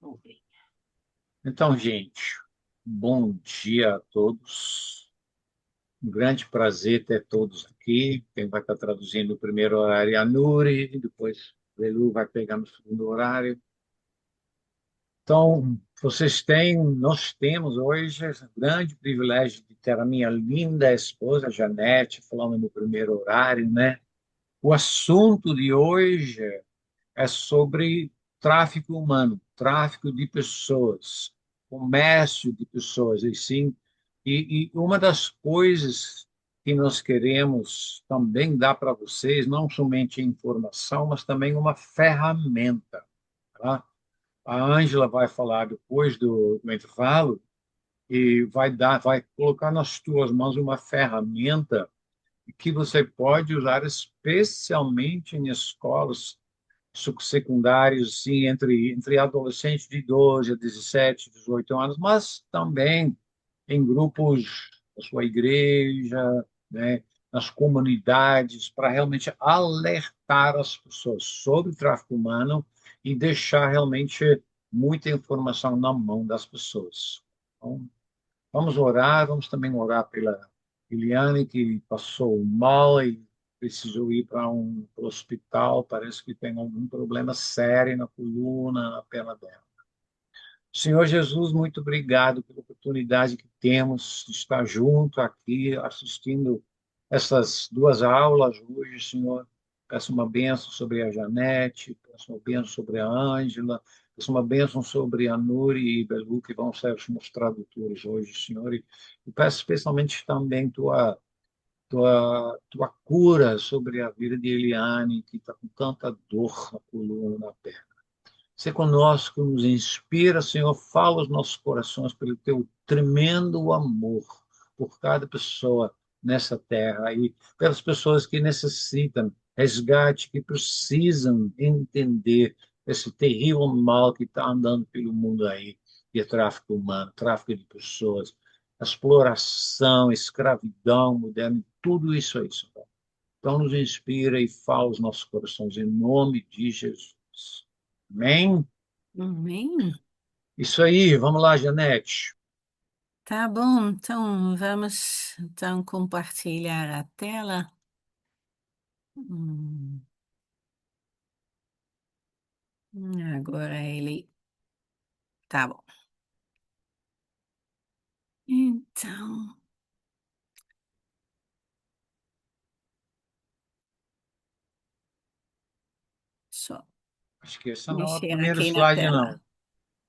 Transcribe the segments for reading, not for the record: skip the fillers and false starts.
Ok. Então, gente, bom dia a todos. Um grande prazer ter todos aqui. Quem vai estar traduzindo o primeiro horário é a Nuri, e depois o Belu vai pegar no segundo horário. Então, nós temos hoje o grande privilégio de ter a minha linda esposa, Janete, falando no primeiro horário, né? O assunto de hoje é sobre tráfico humano, tráfico de pessoas, comércio de pessoas, e sim. E uma das coisas que nós queremos também dar para vocês, não somente informação, mas também uma ferramenta, tá? A Ângela vai falar depois do intervalo e vai colocar nas tuas mãos uma ferramenta que você pode usar especialmente em escolas secundários, sim, entre adolescentes de 12 a 17, 18 anos, mas também em grupos da sua igreja, né, nas comunidades, para realmente alertar as pessoas sobre o tráfico humano e deixar realmente muita informação na mão das pessoas. Então, vamos orar, vamos também orar pela Eliane, que passou mal e precisou ir para o hospital. Parece que tem algum problema sério na coluna, na perna dela. Senhor Jesus, muito obrigado pela oportunidade que temos de estar junto aqui, assistindo essas duas aulas hoje, Senhor. Peço uma bênção sobre a Janete, peço uma bênção sobre a Ângela, peço uma bênção sobre a Nuri e Belu, que vão ser os meus tradutores hoje, Senhor. E peço especialmente também tua cura sobre a vida de Eliane, que está com tanta dor na coluna, na perna. Ser conosco, nos inspira, Senhor, fala os nossos corações pelo teu tremendo amor por cada pessoa nessa terra e pelas pessoas que necessitam resgate, que precisam entender esse terrível mal que está andando pelo mundo aí, que é tráfico humano, tráfico de pessoas, exploração, escravidão moderna, tudo isso aí, Senhor. Então, nos inspira e fala os nossos corações, em nome de Jesus. Amém? Amém. Isso aí, vamos lá, Janete. Tá bom, então vamos então compartilhar a tela. Hum, agora ele tá bom. Então, só Acho que esse não é o mexer primeiro aqui na slide, não. tela,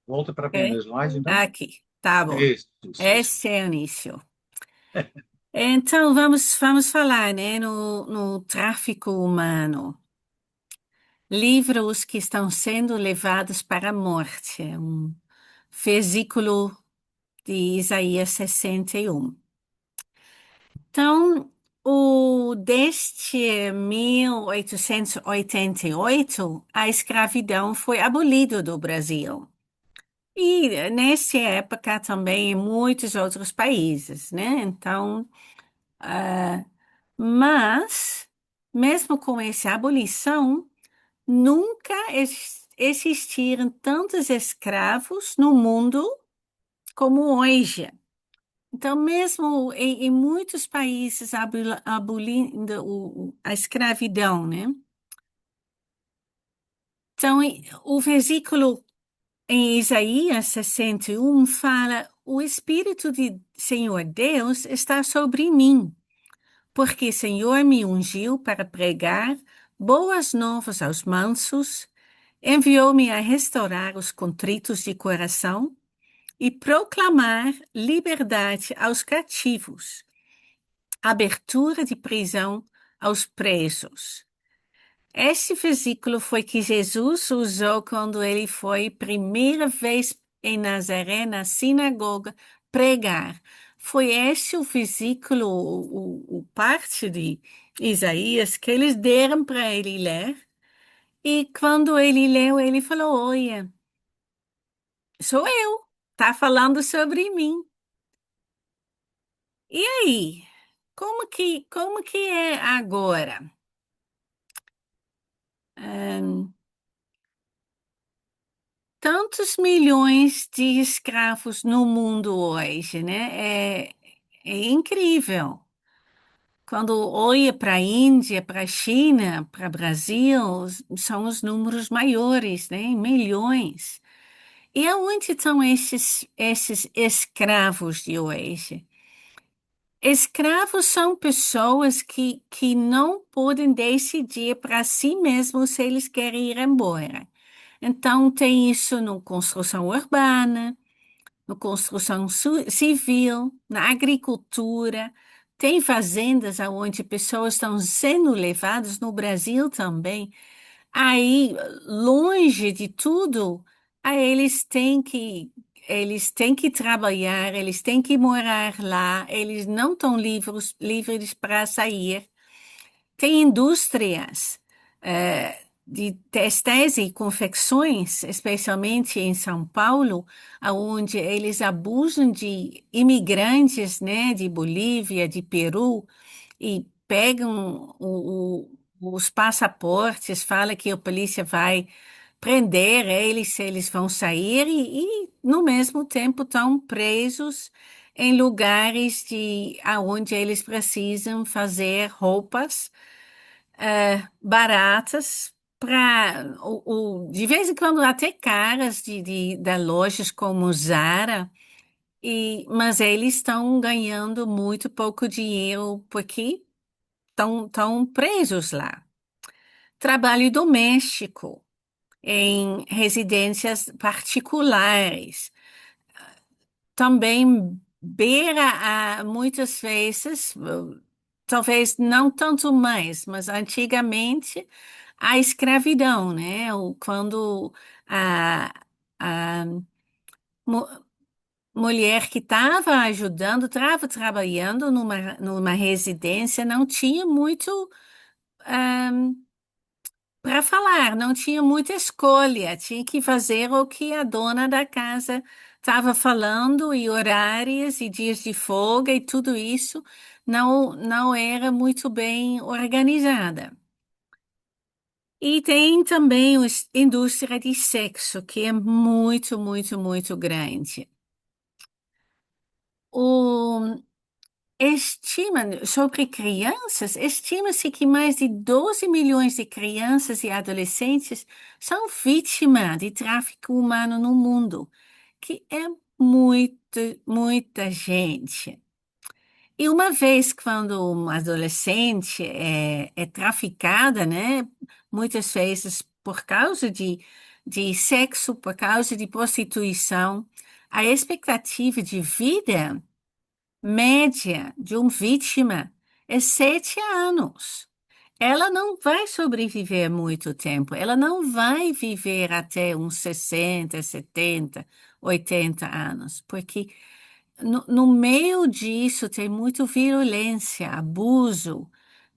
Volta para o primeiro ok? slide, então. Aqui, tá bom. Isso. Esse é o início. Então, vamos falar, né, no tráfico humano. Livros que estão sendo levados para a morte. É um versículo de Isaías 61. Então, desde 1888, a escravidão foi abolida do Brasil. E nessa época também em muitos outros países, né? Então, ah, mas, mesmo com essa abolição, nunca existiram tantos escravos no mundo como hoje. Então, mesmo em muitos países abolindo a escravidão, né? Então, o versículo em Isaías 61 fala: O Espírito de Senhor Deus está sobre mim, porque Senhor me ungiu para pregar boas novas aos mansos, enviou-me a restaurar os contritos de coração e proclamar liberdade aos cativos, abertura de prisão aos presos. Esse versículo foi que Jesus usou quando ele foi primeira vez em Nazaré, na sinagoga, pregar. Foi esse o versículo, o parte de Isaías que eles deram para ele ler. E quando ele leu, ele falou: Olha, sou eu, tá falando sobre mim. E aí? Como que é agora? Ahn, tantos milhões de escravos no mundo hoje, né? É incrível. Quando olha para a Índia, para a China, para o Brasil, são os números maiores, né? Em milhões. E aonde estão esses escravos de hoje? Escravos são pessoas que não podem decidir para si mesmos se eles querem ir embora. Então, tem isso na construção urbana, na construção civil, na agricultura. Tem fazendas onde pessoas estão sendo levadas, no Brasil também. Aí, longe de tudo, aí eles têm que trabalhar, eles têm que morar lá, eles não estão livres para sair. Tem indústrias de textéis e confecções, especialmente em São Paulo, onde eles abusam de imigrantes, né, de Bolívia, de Peru, e pegam os passaportes, fala que a polícia vai prender eles se eles vão sair e no mesmo tempo estão presos em lugares aonde eles precisam fazer roupas baratas para de vez em quando até caras de lojas como Zara, mas eles estão ganhando muito pouco dinheiro porque estão presos lá. Trabalho doméstico em residências particulares. Também beira muitas vezes, talvez não tanto mais, mas antigamente, a escravidão, né? Quando a mu- mulher que estava ajudando, estava trabalhando numa residência, não tinha muito para falar, não tinha muita escolha, tinha que fazer o que a dona da casa estava falando, e horários e dias de folga e tudo isso não era muito bem organizada. E tem também a indústria de sexo, que é muito, muito, muito grande. O, sobre crianças, estima-se que mais de 12 milhões de crianças e adolescentes são vítimas de tráfico humano no mundo, que é muita, muita gente. E uma vez quando uma adolescente é traficada, né, muitas vezes por causa de sexo, por causa de prostituição, a expectativa de vida média de uma vítima é 7 anos. Ela não vai sobreviver muito tempo, ela não vai viver até uns 60, 70, 80 anos, porque no meio disso tem muita violência, abuso,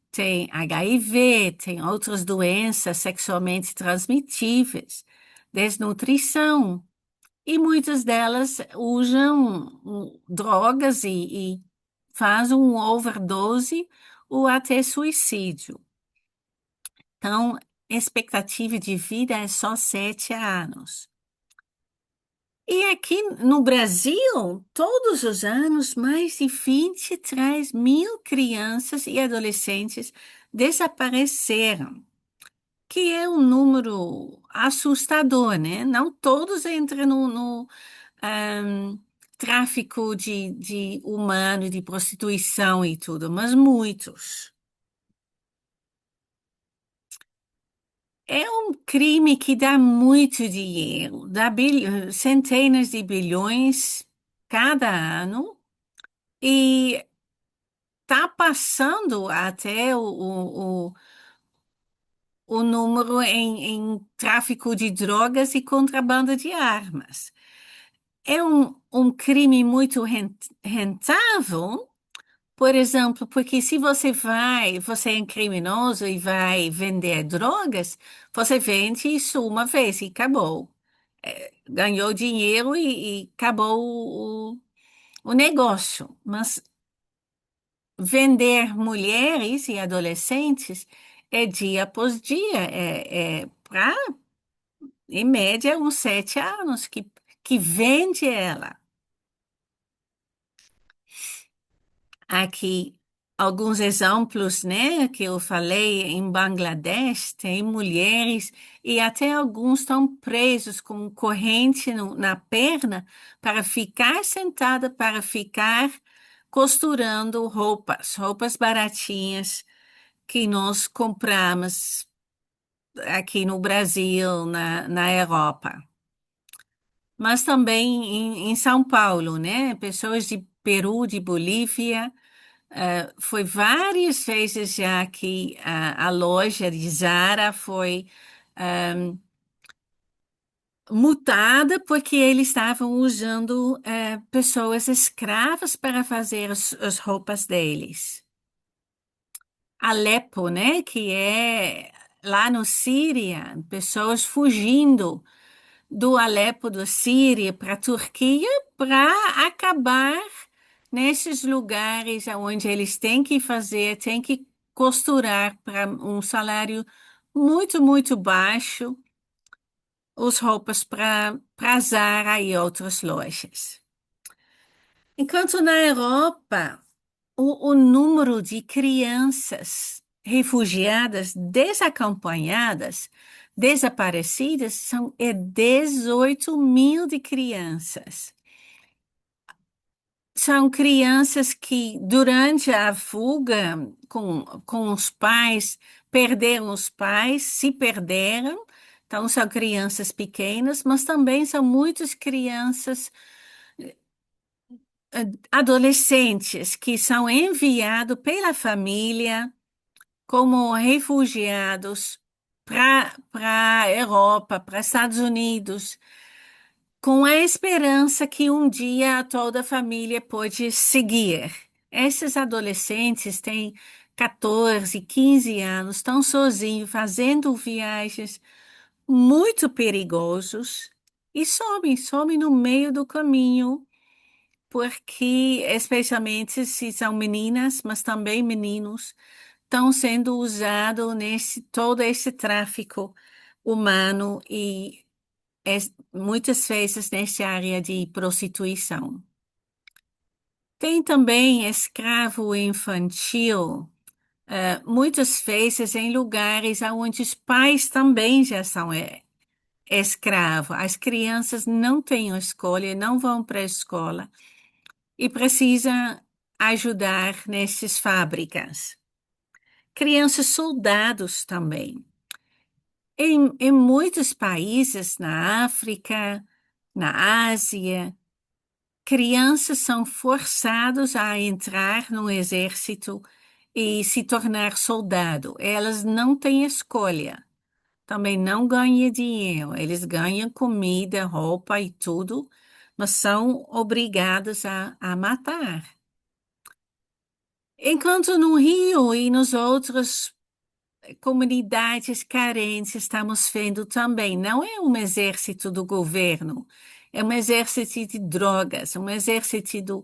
tem HIV, tem outras doenças sexualmente transmitíveis, desnutrição. E muitas delas usam drogas e fazem um overdose ou até suicídio. Então, expectativa de vida é só 7 anos. E aqui no Brasil, todos os anos, mais de 23 mil crianças e adolescentes desapareceram, que é um número assustador, né? Não todos entram no ahm, tráfico de humano, de prostituição e tudo, mas muitos. É um crime que dá muito dinheiro, dá centenas de bilhões cada ano e está passando até o número em tráfico de drogas e contrabando de armas. É um crime muito rentável. Por exemplo, porque se você é um criminoso e vai vender drogas, você vende isso uma vez e acabou. Ganhou dinheiro e acabou o negócio. Mas vender mulheres e adolescentes é dia após dia, para em média, uns 7 anos que vende ela. Aqui, alguns exemplos, né, que eu falei, em Bangladesh, tem mulheres e até alguns estão presos com corrente na perna para ficar sentada, para ficar costurando roupas baratinhas que nós compramos aqui no Brasil, na Europa. Mas também em São Paulo, né? Pessoas de Peru, de Bolívia, foi várias vezes já que a loja de Zara foi multada porque eles estavam usando pessoas escravas para fazer as roupas deles. Alepo, né, que é lá no Síria, pessoas fugindo do Alepo da Síria para a Turquia para acabar nesses lugares onde eles têm que costurar para um salário muito, muito baixo as roupas para Zara e outras lojas. Enquanto na Europa, o número de crianças refugiadas desacompanhadas, desaparecidas, é 18 mil de crianças. São crianças que, durante a fuga com os pais, perderam os pais, se perderam. Então, são crianças pequenas, mas também são muitas crianças adolescentes que são enviados pela família como refugiados para a Europa, para Estados Unidos, com a esperança que um dia toda a família pode seguir. Esses adolescentes têm 14, 15 anos, estão sozinhos, fazendo viagens muito perigosos e somem no meio do caminho porque, especialmente se são meninas, mas também meninos, estão sendo usados nesse todo esse tráfico humano e muitas vezes nessa área de prostituição. Tem também escravo infantil, muitas vezes em lugares onde os pais também já são escravos. As crianças não têm escolha, não vão para a escola e precisam ajudar nessas fábricas. Crianças soldados também. Em muitos países, na África, na Ásia, crianças são forçadas a entrar no exército e se tornar soldado. Elas não têm escolha. Também não ganham dinheiro. Eles ganham comida, roupa e tudo, mas são obrigados a matar. Enquanto no Rio e nos outros comunidades carentes estamos vendo também, não é um exército do governo, é um exército de drogas, um exército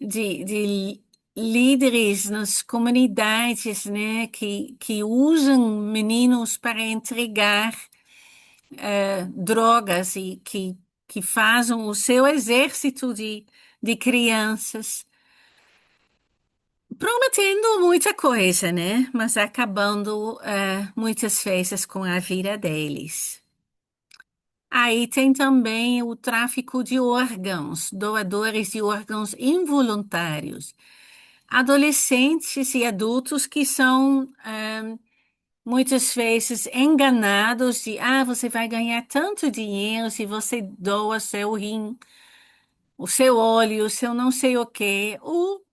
de líderes nas comunidades, né, que usam meninos para entregar drogas e que fazem o seu exército de crianças prometendo muita coisa, né? Mas acabando muitas vezes com a vida deles. Aí tem também o tráfico de órgãos, doadores de órgãos involuntários. Adolescentes e adultos que são muitas vezes enganados de, você vai ganhar tanto dinheiro se você doa seu rim, o seu óleo, o seu não sei o quê, ou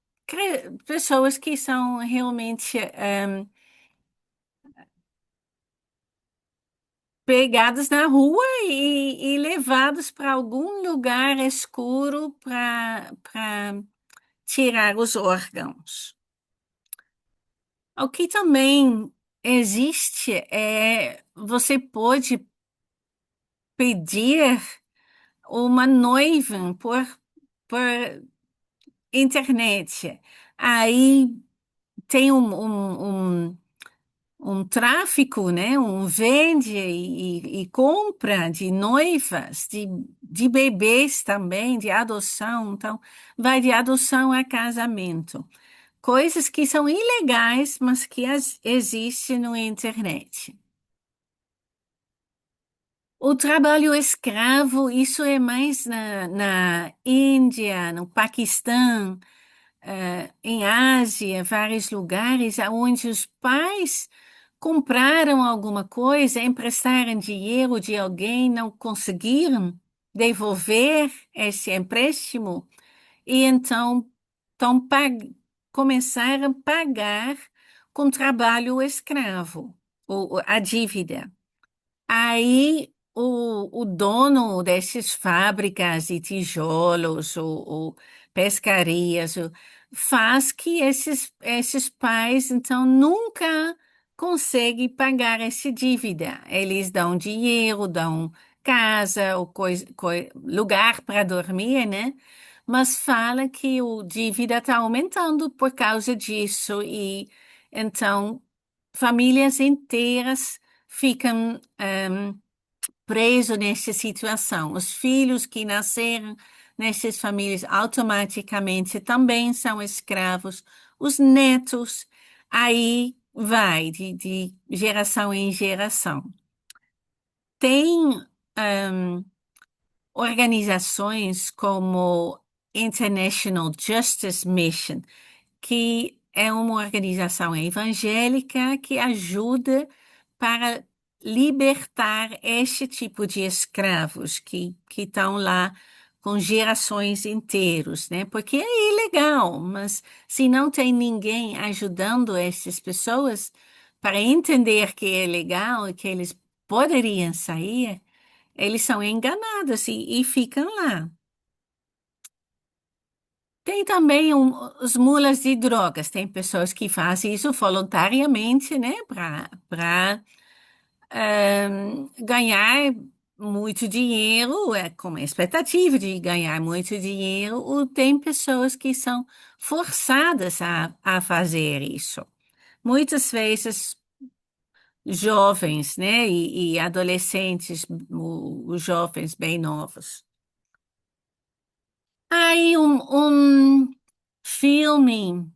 pessoas que são realmente pegadas na rua e levados para algum lugar escuro para tirar os órgãos. O que também existe você pode pedir uma noiva por internet. Aí tem um tráfico, né? Um vende e compra de noivas, de bebês também, de adoção. Então, vai de adoção a casamento. Coisas que são ilegais, mas que existem na internet. O trabalho escravo, isso é mais na Índia, no Paquistão, em Ásia, vários lugares onde os pais compraram alguma coisa, emprestaram dinheiro de alguém, não conseguiram devolver esse empréstimo e então começaram a pagar com trabalho escravo, a dívida. Aí o dono dessas fábricas de tijolos ou pescarias faz que esses pais, então, nunca conseguem pagar essa dívida. Eles dão dinheiro, dão casa, ou lugar para dormir, né? Mas fala que o dívida está aumentando por causa disso e, então, famílias inteiras ficam presos nessa situação. Os filhos que nasceram nessas famílias automaticamente também são escravos. Os netos, aí vai de geração em geração. Tem organizações como International Justice Mission, que é uma organização evangélica que ajuda para libertar este tipo de escravos que estão lá com gerações inteiras, né? Porque é ilegal, mas se não tem ninguém ajudando essas pessoas para entender que é legal e que eles poderiam sair, eles são enganados e ficam lá. Tem também os mulas de drogas. Tem pessoas que fazem isso voluntariamente, né? Para ganhar muito dinheiro, com a expectativa de ganhar muito dinheiro. Ou tem pessoas que são forçadas a fazer isso. Muitas vezes jovens, né? E adolescentes, os jovens bem novos. Aí um filme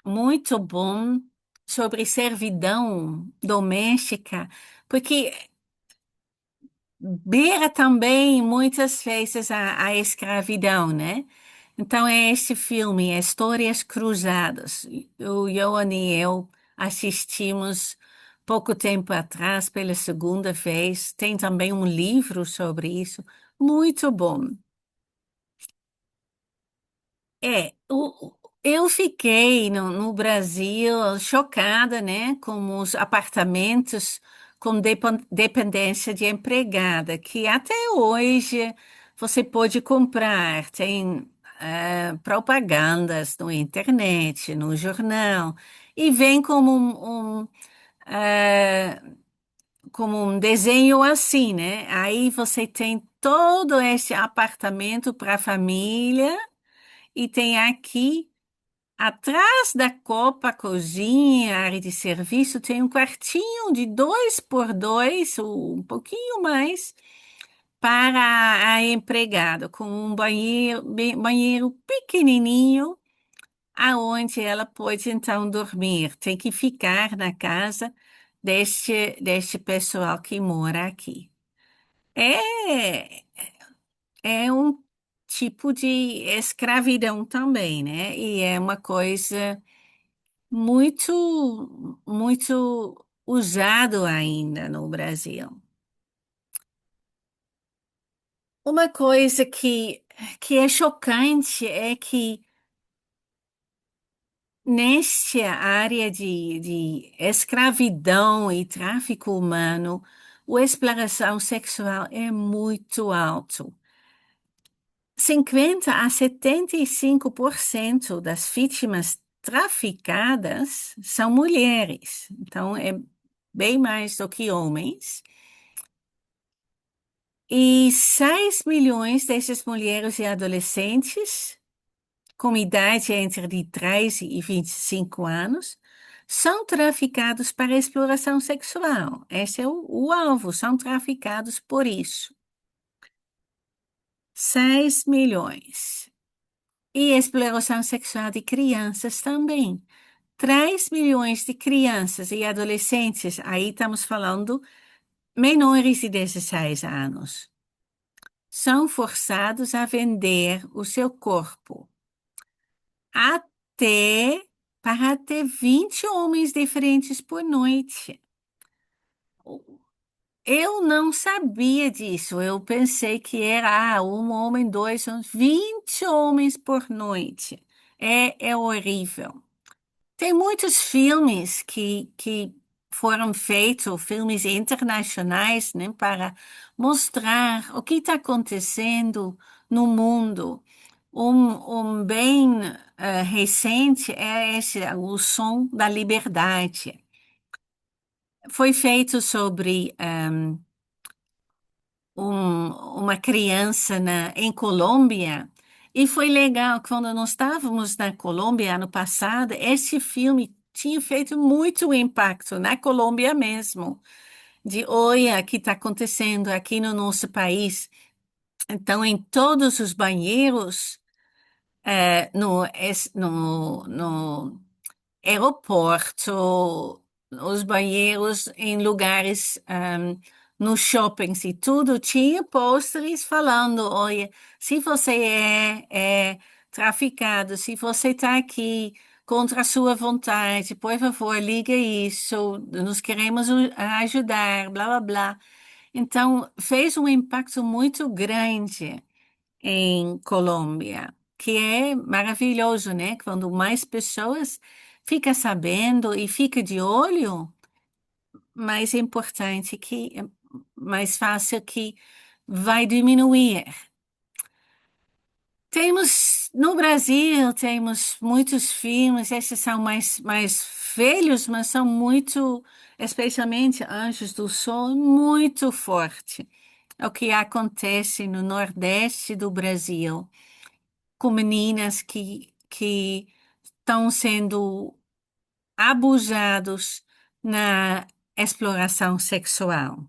muito bom sobre servidão doméstica, porque beira também muitas vezes a escravidão, né? Então é este filme, Histórias Cruzadas. O Johan e eu assistimos pouco tempo atrás pela segunda vez. Tem também um livro sobre isso, muito bom. Eu fiquei no Brasil chocada, né, com os apartamentos com dependência de empregada, que até hoje você pode comprar. Tem propagandas na internet, no jornal, e vem eh, como um desenho assim, né? Aí você tem todo esse apartamento para a família. E tem aqui, atrás da copa, cozinha, área de serviço, tem um quartinho de 2 por 2, ou um pouquinho mais, para a empregada, com um banheiro, banheiro pequenininho, aonde ela pode então dormir. Tem que ficar na casa deste pessoal que mora aqui. É, é um tipo de escravidão também, né? E é uma coisa muito usado ainda no Brasil. Uma coisa que é chocante é que nesta área de escravidão e tráfico humano, a exploração sexual é muito alto. 50 a 75% das vítimas traficadas são mulheres, então é bem mais do que homens. E 6 milhões dessas mulheres e adolescentes, com idade entre de 13 e 25 anos, são traficados para exploração sexual. Esse é o alvo, são traficados por isso. 6 milhões. E exploração sexual de crianças também. 3 milhões de crianças e adolescentes, aí estamos falando menores de 16 anos, são forçados a vender o seu corpo até para ter 20 homens diferentes por noite. Eu não sabia disso. Eu pensei que era um homem, dois, 20 homens por noite. É horrível. Tem muitos filmes que foram feitos, filmes internacionais, né, para mostrar o que está acontecendo no mundo. Um bem recente é esse, O Som da Liberdade. Foi feito sobre uma criança em Colômbia, e foi legal, quando nós estávamos na Colômbia ano passado, esse filme tinha feito muito impacto na Colômbia mesmo, de olha, o que está acontecendo aqui no nosso país. Então, em todos os banheiros, no aeroporto, os banheiros em lugares, nos shoppings e tudo, tinha pôsteres falando, olha, se você é traficado, se você está aqui contra a sua vontade, por favor, liga isso, nós queremos ajudar, blá, blá, blá. Então, fez um impacto muito grande em Colômbia, que é maravilhoso, né? Quando mais pessoas ficam sabendo e fica de olho, mais importante que, mais fácil que vai diminuir. No Brasil, temos muitos filmes, esses são mais velhos, mas são muito, especialmente Anjos do Sol, muito forte. É o que acontece no Nordeste do Brasil com meninas que estão sendo abusados na exploração sexual.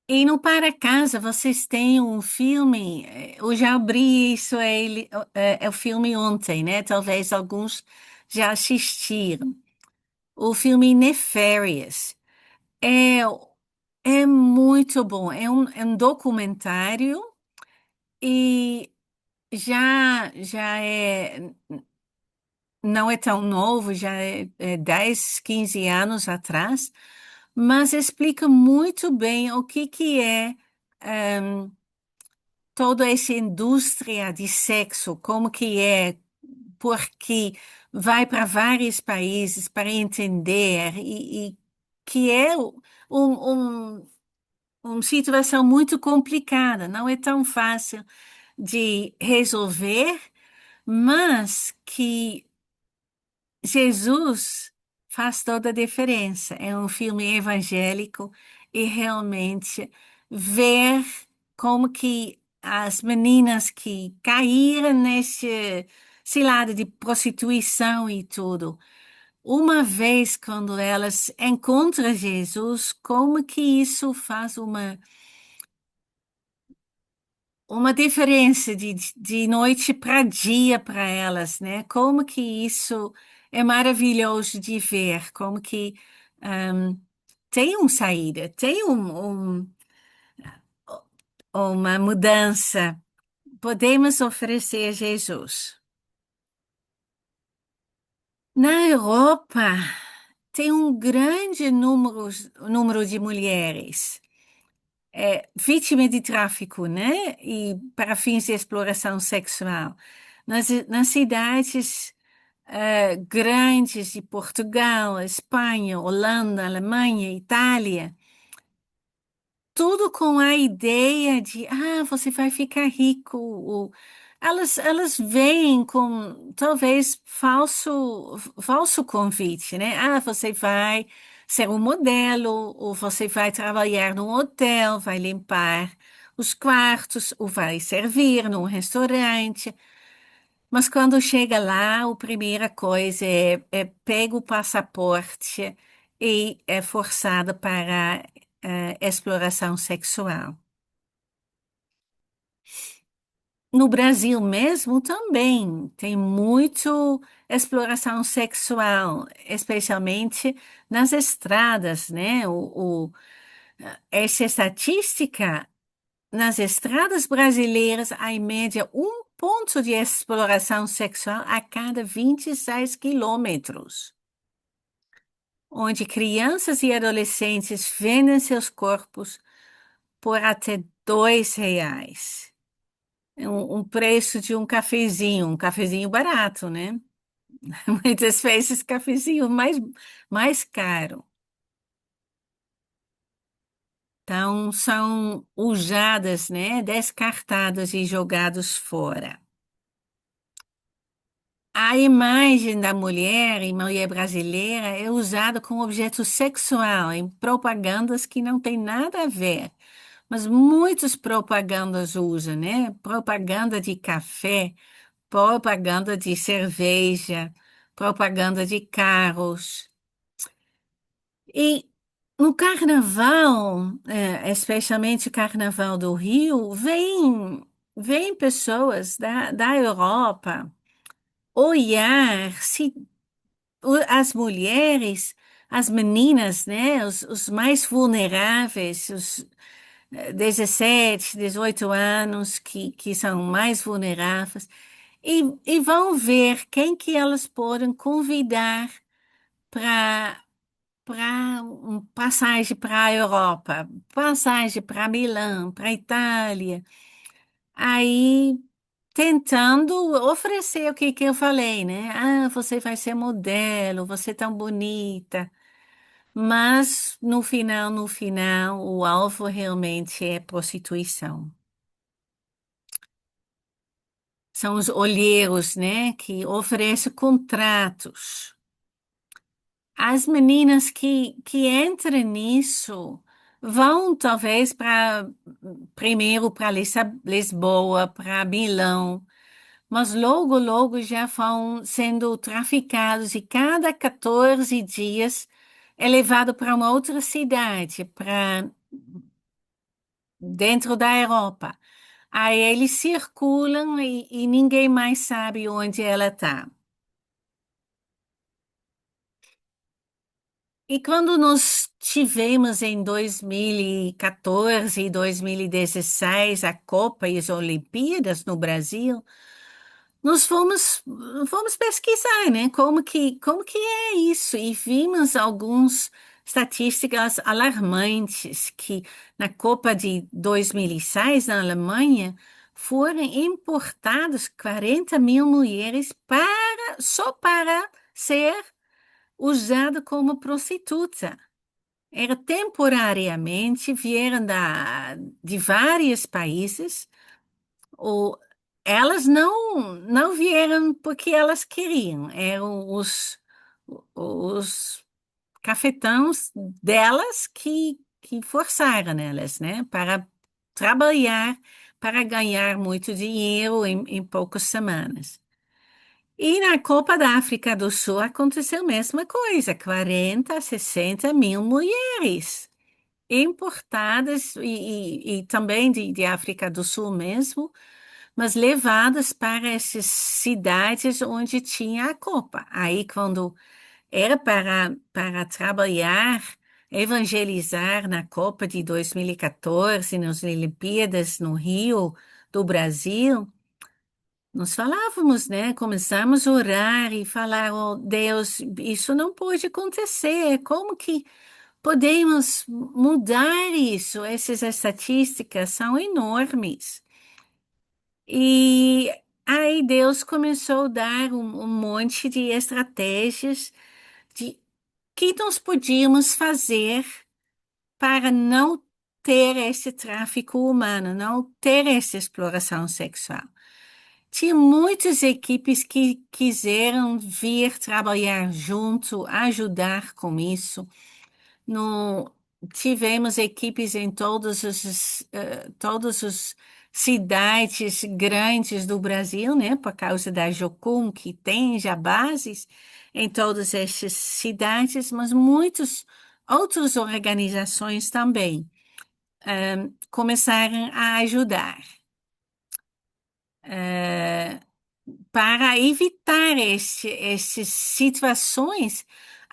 E no Para Casa, vocês têm um filme, eu já abri isso, é o filme ontem, né? Talvez alguns já assistiram. O filme Nefarious. É, é muito bom, é um documentário e já não é tão novo, já é 10, 15 anos atrás, mas explica muito bem o que é toda essa indústria de sexo, como que é, porque vai para vários países para entender e que é um, uma situação muito complicada, não é tão fácil de resolver, mas que Jesus faz toda a diferença. É um filme evangélico e realmente ver como que as meninas que caíram nesse lado de prostituição e tudo, uma vez quando elas encontram Jesus, como que isso faz uma diferença de noite para dia para elas, né? Como que isso é maravilhoso de ver, como que tem uma saída, tem uma mudança. Podemos oferecer Jesus. Na Europa, tem um grande número de mulheres vítima de tráfico, né? E para fins de exploração sexual. Nas cidades grandes de Portugal, Espanha, Holanda, Alemanha, Itália, tudo com a ideia de, você vai ficar rico. Elas vêm com talvez falso convite, né? Você vai ser um modelo, ou você vai trabalhar num hotel, vai limpar os quartos, ou vai servir num restaurante. Mas quando chega lá, a primeira coisa é pega o passaporte e é forçada para exploração sexual. No Brasil mesmo também tem muito exploração sexual, especialmente nas estradas, né? Essa estatística, nas estradas brasileiras, há em média um ponto de exploração sexual a cada 26 quilômetros, onde crianças e adolescentes vendem seus corpos por até R$ 2. Um preço de um cafezinho barato, né? Muitas vezes cafezinho mais caro. Então, são usadas, né? Descartadas e jogados fora. A imagem da mulher e mulher brasileira é usada como objeto sexual em propagandas que não tem nada a ver. Mas muitas propagandas usam, né? Propaganda de café, propaganda de cerveja, propaganda de carros. E no carnaval, especialmente o carnaval do Rio, vem pessoas da Europa olhar se as mulheres, as meninas, né, os mais vulneráveis, os 17, 18 anos que são mais vulneráveis, e vão ver quem que elas podem convidar para passagem para a Europa, passagem para Milão, para a Itália. Aí tentando oferecer o que eu falei, né? Ah, você vai ser modelo, você é tão bonita. Mas no final, o alvo realmente é prostituição. São os olheiros, né, que oferecem contratos. As meninas que entram nisso vão talvez para primeiro para Lisboa, para Milão, mas logo, logo já vão sendo traficados e cada 14 dias é levado para uma outra cidade, para dentro da Europa. Aí eles circulam e ninguém mais sabe onde ela está. E quando nós tivemos em 2014 e 2016 a Copa e as Olimpíadas no Brasil, nós fomos pesquisar, né? Como que é isso? E vimos algumas estatísticas alarmantes que na Copa de 2006 na Alemanha foram importadas 40 mil mulheres só para ser usada como prostituta. Era temporariamente, vieram de vários países, ou elas não vieram porque elas queriam, eram os cafetões delas que forçaram elas, né, para trabalhar, para ganhar muito dinheiro em poucas semanas. E na Copa da África do Sul aconteceu a mesma coisa, 40, 60 mil mulheres importadas e também de África do Sul mesmo, mas levadas para essas cidades onde tinha a Copa. Aí, quando era para trabalhar, evangelizar na Copa de 2014, nas Olimpíadas no Rio do Brasil, nós falávamos, né? Começamos a orar e falar, oh, Deus, isso não pode acontecer. Como que podemos mudar isso? Essas estatísticas são enormes. E aí Deus começou a dar um monte de estratégias de que nós podíamos fazer para não ter esse tráfico humano, não ter essa exploração sexual. Tinha muitas equipes que quiseram vir trabalhar junto, ajudar com isso. No, tivemos equipes em todas as cidades grandes do Brasil, né? Por causa da Jocum, que tem já bases em todas essas cidades, mas muitas outras organizações também começaram a ajudar para evitar essas situações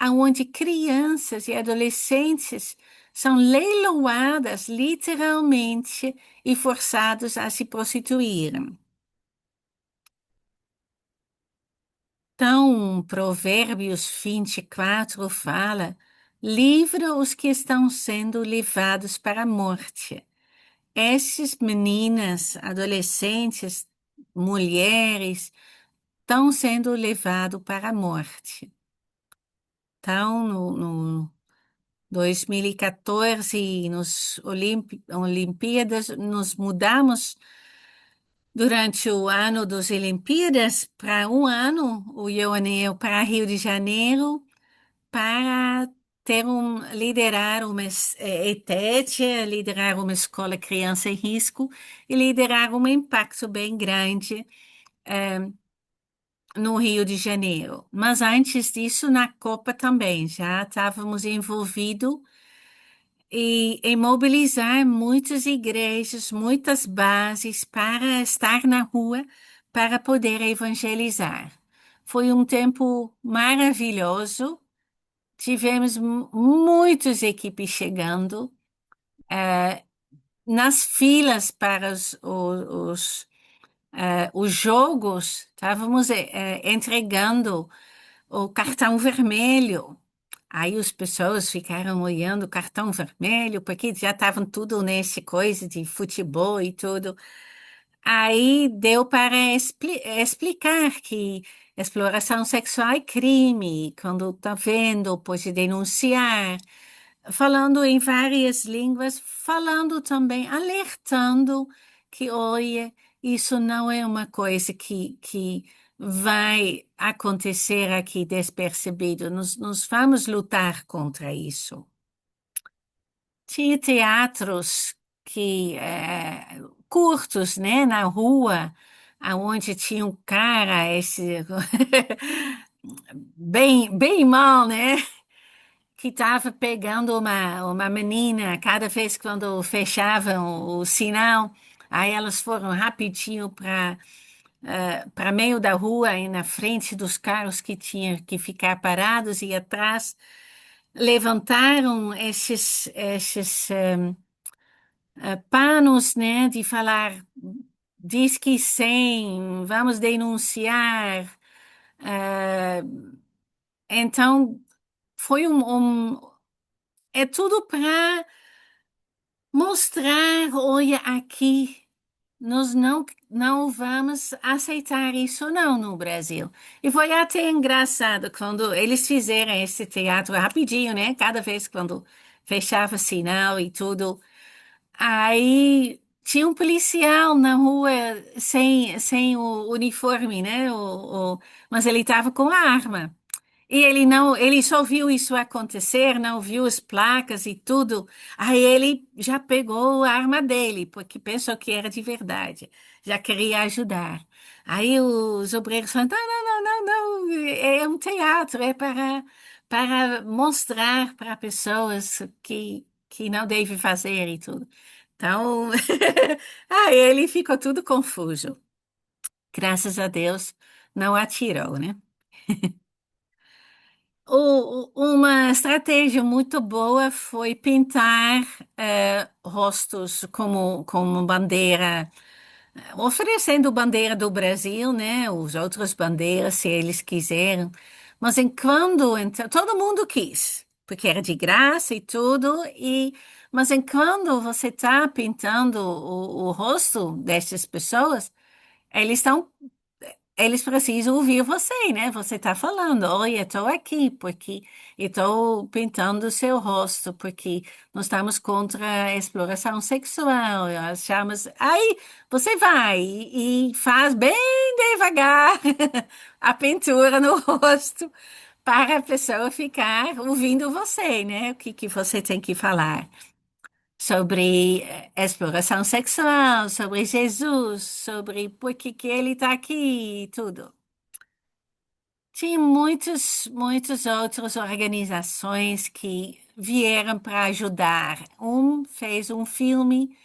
onde crianças e adolescentes são leiloadas literalmente e forçados a se prostituir. Então, Provérbios 24 fala: livra os que estão sendo levados para a morte. Essas meninas, adolescentes, mulheres, estão sendo levados para a morte. Então, no 2014, nos Olimpíadas, nos mudamos durante o ano das Olimpíadas para um ano, o eu para Rio de Janeiro, para liderar uma ETET, liderar uma escola Criança em Risco e liderar um impacto bem grande no Rio de Janeiro. Mas antes disso, na Copa também, já estávamos envolvidos em mobilizar muitas igrejas, muitas bases para estar na rua, para poder evangelizar. Foi um tempo maravilhoso. Tivemos muitas equipes chegando, nas filas para os jogos, estávamos entregando o cartão vermelho. Aí as pessoas ficaram olhando o cartão vermelho, porque já estavam tudo nesse coisa de futebol e tudo. Aí deu para explicar que exploração sexual é crime, quando está vendo, pode denunciar, falando em várias línguas, falando também, alertando que, olha, isso não é uma coisa que vai acontecer aqui despercebido. Nós vamos lutar contra isso. Tinha teatros que curtos, né, na rua, aonde tinha um cara esse bem mal, né, que estava pegando uma menina cada vez quando fechavam o sinal. Aí elas foram rapidinho para meio da rua e na frente dos carros que tinham que ficar parados e atrás levantaram esses panos, né, de falar, diz que sim, vamos denunciar. eh, então, foi é tudo para mostrar, olha aqui, nós não vamos aceitar isso não no Brasil. E foi até engraçado quando eles fizeram esse teatro rapidinho, né? Cada vez quando fechava sinal e tudo. Aí tinha um policial na rua sem o uniforme, né? Mas ele estava com a arma. E ele não, ele só viu isso acontecer, não viu as placas e tudo. Aí ele já pegou a arma dele, porque pensou que era de verdade. Já queria ajudar. Aí os obreiros falaram, não, é um teatro, é para mostrar para pessoas que não deve fazer e tudo. Então, aí ele ficou tudo confuso. Graças a Deus, não atirou, né? Uma estratégia muito boa foi pintar rostos como bandeira, oferecendo bandeira do Brasil, né? Os outras bandeiras, se eles quiserem. Mas enquanto então, todo mundo quis, porque era de graça e tudo. Mas enquanto você está pintando o rosto dessas pessoas, eles estão eles precisam ouvir você, né? Você está falando, olha, estou aqui porque estou pintando o seu rosto, porque nós estamos contra a exploração sexual. Achamos. Aí você vai e faz bem devagar a pintura no rosto para a pessoa ficar ouvindo você, né? O que que você tem que falar sobre exploração sexual, sobre Jesus, sobre por que que ele está aqui e tudo. Tinha muitas outras organizações que vieram para ajudar. Um fez um filme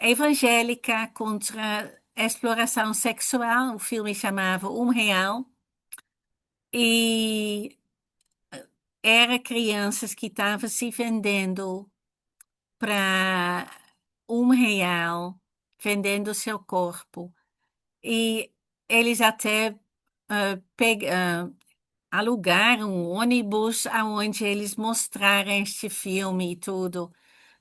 evangélica contra a exploração sexual. O filme chamava Real. E era crianças que estavam se vendendo para R$ 1, vendendo seu corpo. E eles até alugaram um ônibus aonde eles mostraram este filme e tudo.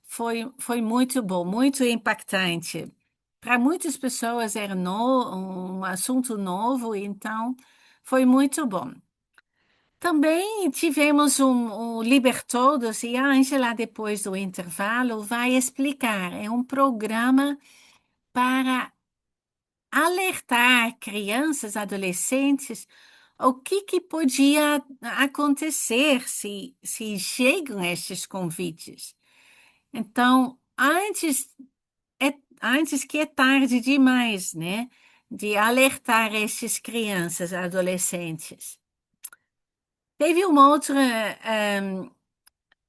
Foi muito bom, muito impactante. Para muitas pessoas era um assunto novo, então foi muito bom. Também tivemos um Libertodos e a Ângela, depois do intervalo, vai explicar. É um programa para alertar crianças, adolescentes, o que que podia acontecer se chegam estes convites. Então, antes que é tarde demais, né, de alertar essas crianças, adolescentes. Teve uma outra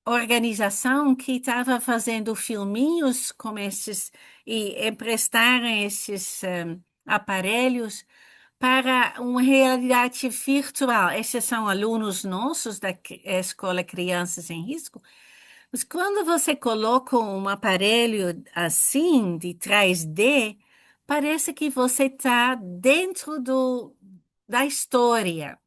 organização que estava fazendo filminhos com esses e emprestaram esses aparelhos para uma realidade virtual. Esses são alunos nossos da Escola Crianças em Risco. Mas quando você coloca um aparelho assim, de 3D, parece que você está dentro da história.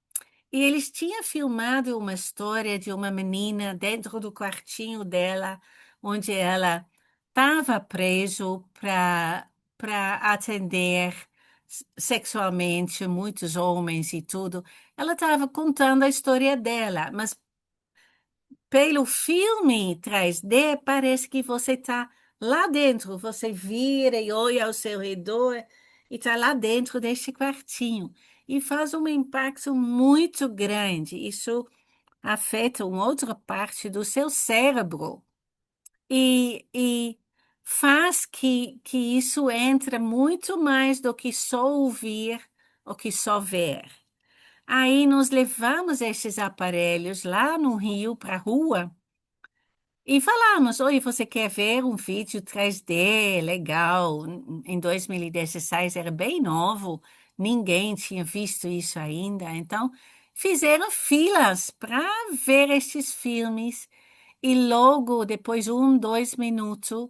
E eles tinham filmado uma história de uma menina dentro do quartinho dela, onde ela estava preso para atender sexualmente muitos homens e tudo. Ela estava contando a história dela, mas pelo filme 3D parece que você está lá dentro. Você vira e olha ao seu redor e está lá dentro deste quartinho. E faz um impacto muito grande. Isso afeta uma outra parte do seu cérebro e faz que isso entre muito mais do que só ouvir ou que só ver. Aí nós levamos esses aparelhos lá no Rio para a rua e falamos: Oi, você quer ver um vídeo 3D legal? Em 2016 era bem novo, ninguém tinha visto isso ainda. Então, fizeram filas para ver esses filmes. E logo, depois de 2 minutos,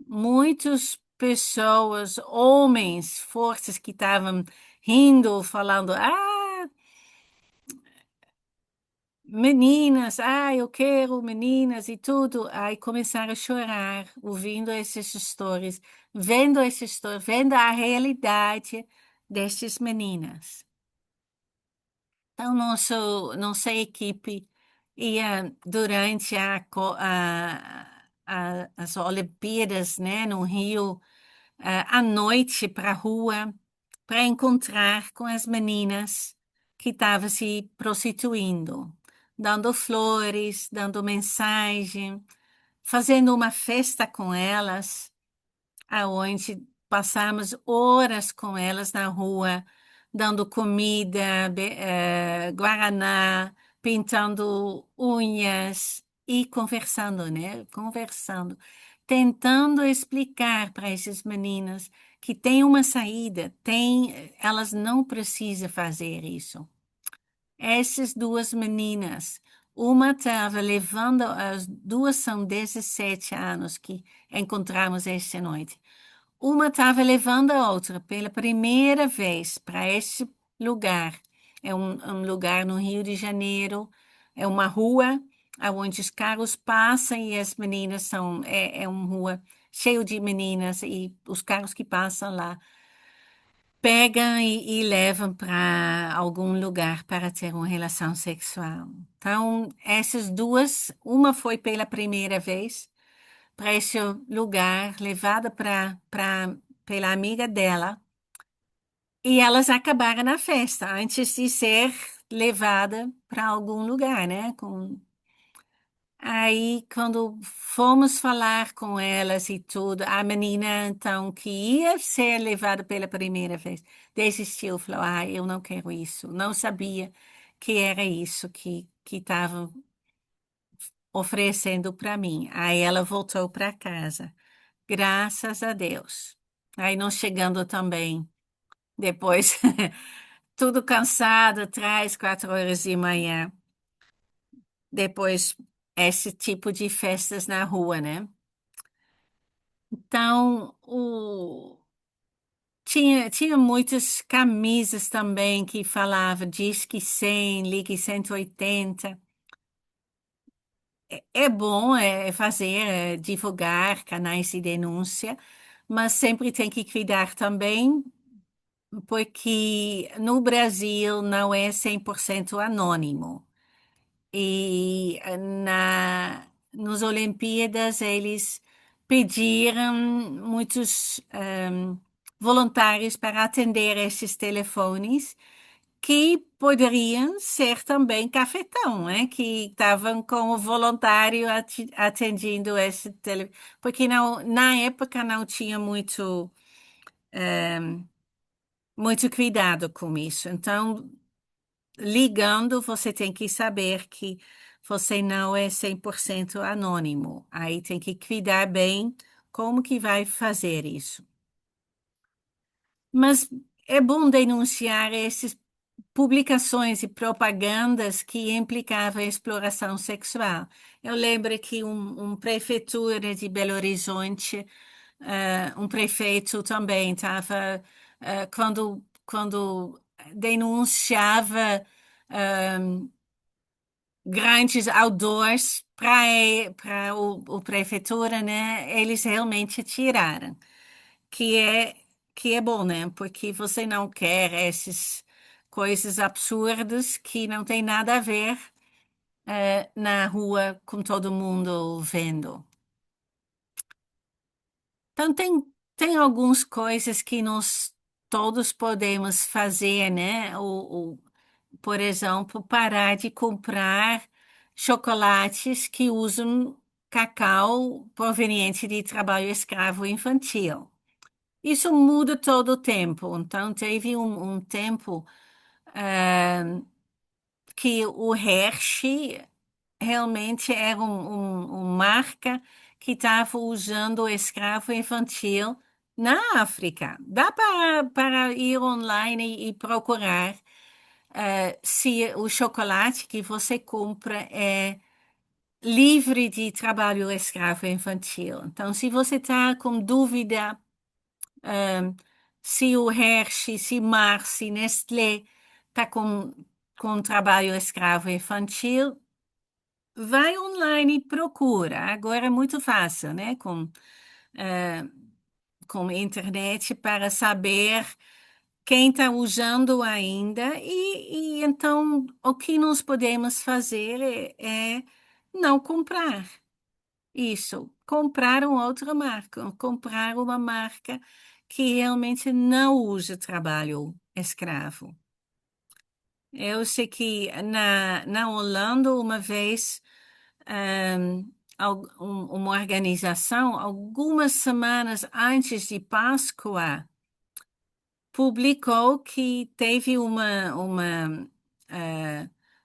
muitas pessoas, homens fortes que estavam rindo, falando: Ah, meninas, eu quero meninas e tudo. Aí começaram a chorar, ouvindo essas histórias, vendo essa história, vendo a realidade destas meninas. Então, nossa equipe ia durante as Olimpíadas, né, no Rio, à noite para a rua, para encontrar com as meninas que estavam se prostituindo, dando flores, dando mensagem, fazendo uma festa com elas, aonde passamos horas com elas na rua, dando comida, guaraná, pintando unhas e conversando, né? Conversando, tentando explicar para essas meninas que tem uma saída, elas não precisam fazer isso. Essas duas meninas, uma estava levando, as duas são 17 anos que encontramos esta noite. Uma estava levando a outra pela primeira vez para esse lugar. É um lugar no Rio de Janeiro, é uma rua onde os carros passam e as meninas é uma rua cheia de meninas e os carros que passam lá pegam e levam para algum lugar para ter uma relação sexual. Então, essas duas, uma foi pela primeira vez para esse lugar, levada pela amiga dela, e elas acabaram na festa, antes de ser levada para algum lugar, né? Aí, quando fomos falar com elas e tudo, a menina, então, que ia ser levada pela primeira vez, desistiu, falou, eu não quero isso. Não sabia que era isso que estavam oferecendo para mim. Aí ela voltou para casa, graças a Deus. Aí nós chegando também, depois, tudo cansado, 3, 4 horas da manhã. Depois, esse tipo de festas na rua, né? Então, tinha muitas camisas também que falava Disque 100, Ligue 180. É bom fazer, divulgar canais de denúncia, mas sempre tem que cuidar também, porque no Brasil não é 100% anônimo. E nos Olimpíadas eles pediram muitos voluntários para atender esses telefones que poderiam ser também cafetão, né? Que estavam como voluntário atendendo esse telefone, porque não, na época não tinha muito cuidado com isso. Então, ligando, você tem que saber que você não é 100% anônimo. Aí tem que cuidar bem como que vai fazer isso. Mas é bom denunciar essas publicações e propagandas que implicavam exploração sexual. Eu lembro que um prefeitura de Belo Horizonte, um prefeito também estava, quando denunciava grandes outdoors para o prefeitura, né? Eles realmente tiraram, que é que é bom, né? Porque você não quer essas coisas absurdas que não tem nada a ver na rua com todo mundo vendo. Então tem algumas coisas que nós todos podemos fazer, né? Por exemplo, parar de comprar chocolates que usam cacau proveniente de trabalho escravo infantil. Isso muda todo o tempo. Então, teve um tempo que o Hershey realmente era uma marca que estava usando o escravo infantil na África. Dá para ir online e procurar se o chocolate que você compra é livre de trabalho escravo infantil. Então, se você está com dúvida se o Hershey, se Mars, se Nestlé está com trabalho escravo infantil, vai online e procura. Agora é muito fácil, né? Eh, com internet para saber quem está usando ainda e então o que nós podemos fazer é não comprar isso, comprar uma outra marca, comprar uma marca que realmente não usa trabalho escravo. Eu sei que na Holanda, uma vez, uma organização, algumas semanas antes de Páscoa, publicou que teve uma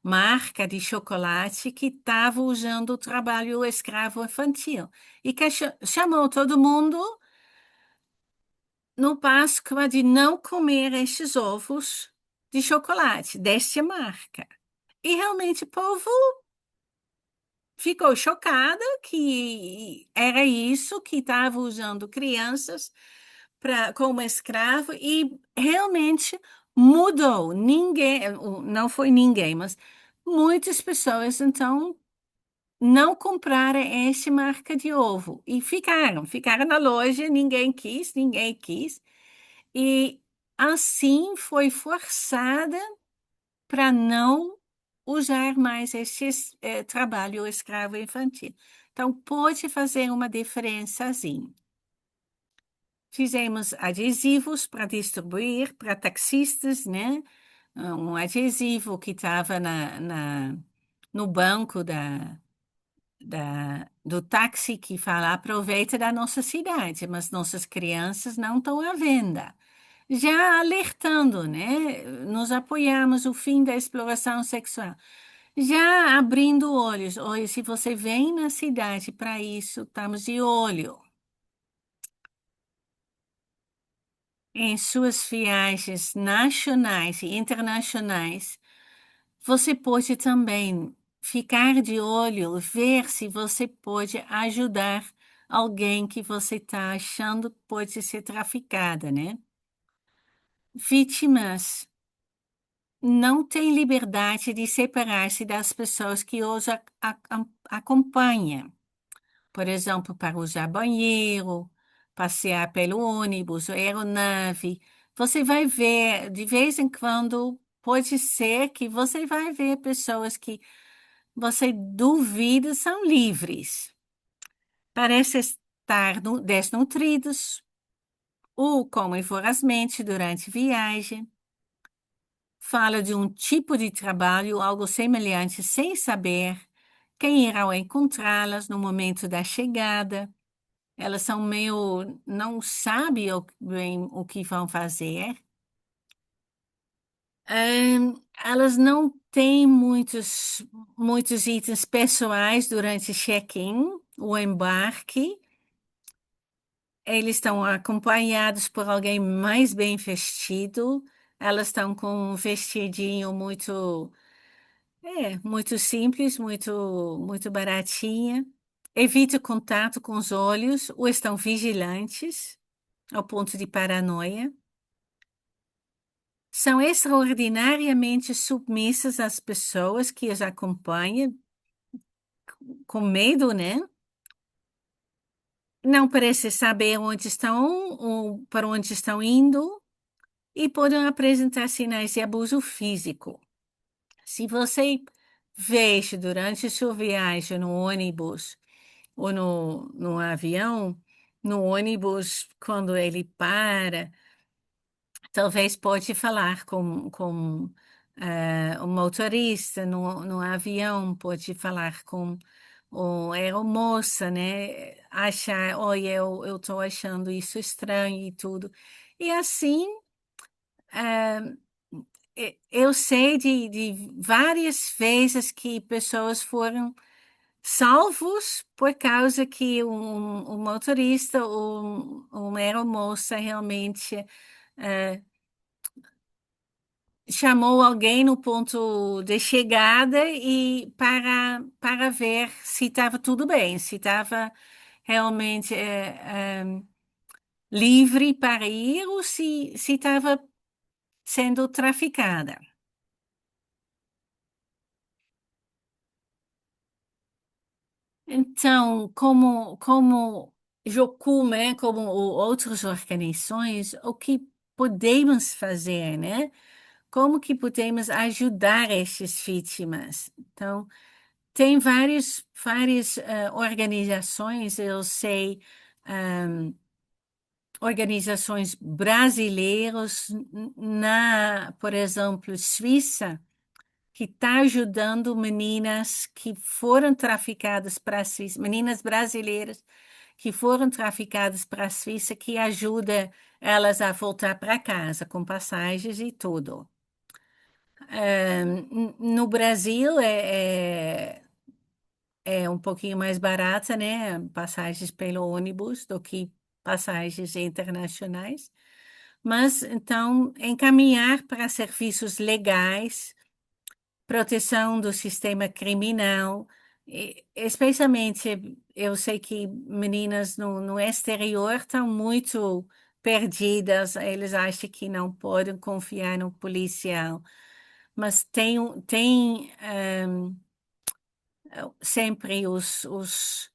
marca de chocolate que estava usando o trabalho escravo infantil e que chamou todo mundo no Páscoa de não comer estes ovos de chocolate desta marca. E realmente o povo ficou chocada que era isso que estava usando crianças como escravo e realmente mudou. Ninguém, não foi ninguém, mas muitas pessoas então não compraram essa marca de ovo e ficaram na loja, ninguém quis e assim foi forçada para não usar mais esse trabalho escravo infantil. Então, pode fazer uma diferençazinha. Fizemos adesivos para distribuir para taxistas, né? um adesivo que estava no banco do táxi que fala aproveita da nossa cidade, mas nossas crianças não estão à venda. Já alertando, né? Nos apoiamos o fim da exploração sexual. Já abrindo olhos, olha, se você vem na cidade para isso, estamos de olho em suas viagens nacionais e internacionais. Você pode também ficar de olho, ver se você pode ajudar alguém que você está achando que pode ser traficada, né? Vítimas não têm liberdade de separar-se das pessoas que os acompanham. Por exemplo, para usar banheiro, passear pelo ônibus, aeronave. Você vai ver, de vez em quando, pode ser que você vai ver pessoas que você duvida são livres. Parece estar desnutridos ou comem vorazmente durante viagem. Fala de um tipo de trabalho, algo semelhante, sem saber quem irá encontrá-las no momento da chegada. Elas são meio, não sabem bem o que vão fazer. Elas não têm muitos itens pessoais durante check-in, o embarque. Eles estão acompanhados por alguém mais bem vestido. Elas estão com um vestidinho muito simples, muito baratinha. Evite o contato com os olhos ou estão vigilantes ao ponto de paranoia. São extraordinariamente submissas às pessoas que as acompanham, com medo, né? Não parecem saber onde estão ou para onde estão indo e podem apresentar sinais de abuso físico. Se você veja durante sua viagem no ônibus ou no avião, no ônibus, quando ele para, talvez pode falar com o motorista no avião, pode falar com a aeromoça, né? Achar, olha, eu estou achando isso estranho e tudo. E assim, eh, eu sei de várias vezes que pessoas foram salvos por causa que um motorista ou uma aeromoça realmente chamou alguém no ponto de chegada e para ver se estava tudo bem, se estava realmente livre para ir ou se estava sendo traficada. Então, como Jocum, né, como outras organizações, o que podemos fazer, né? Como que podemos ajudar estas vítimas? Então, tem várias organizações, eu sei, organizações brasileiras por exemplo, Suíça, que está ajudando meninas que foram traficadas para a Suíça, meninas brasileiras que foram traficadas para a Suíça, que ajuda elas a voltar para casa com passagens e tudo. No Brasil é um pouquinho mais barata, né? Passagens pelo ônibus do que passagens internacionais. Mas então encaminhar para serviços legais, proteção do sistema criminal, especialmente eu sei que meninas no exterior estão muito perdidas, eles acham que não podem confiar no policial, mas tem sempre os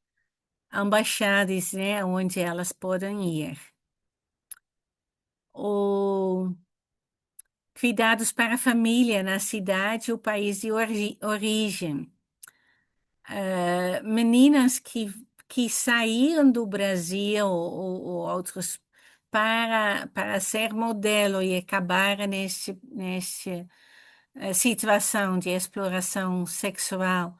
embaixadas, né, onde elas podem ir. O cuidados para a família na cidade ou país de origem. Meninas que saíram do Brasil ou outros para ser modelo e acabaram neste situação de exploração sexual.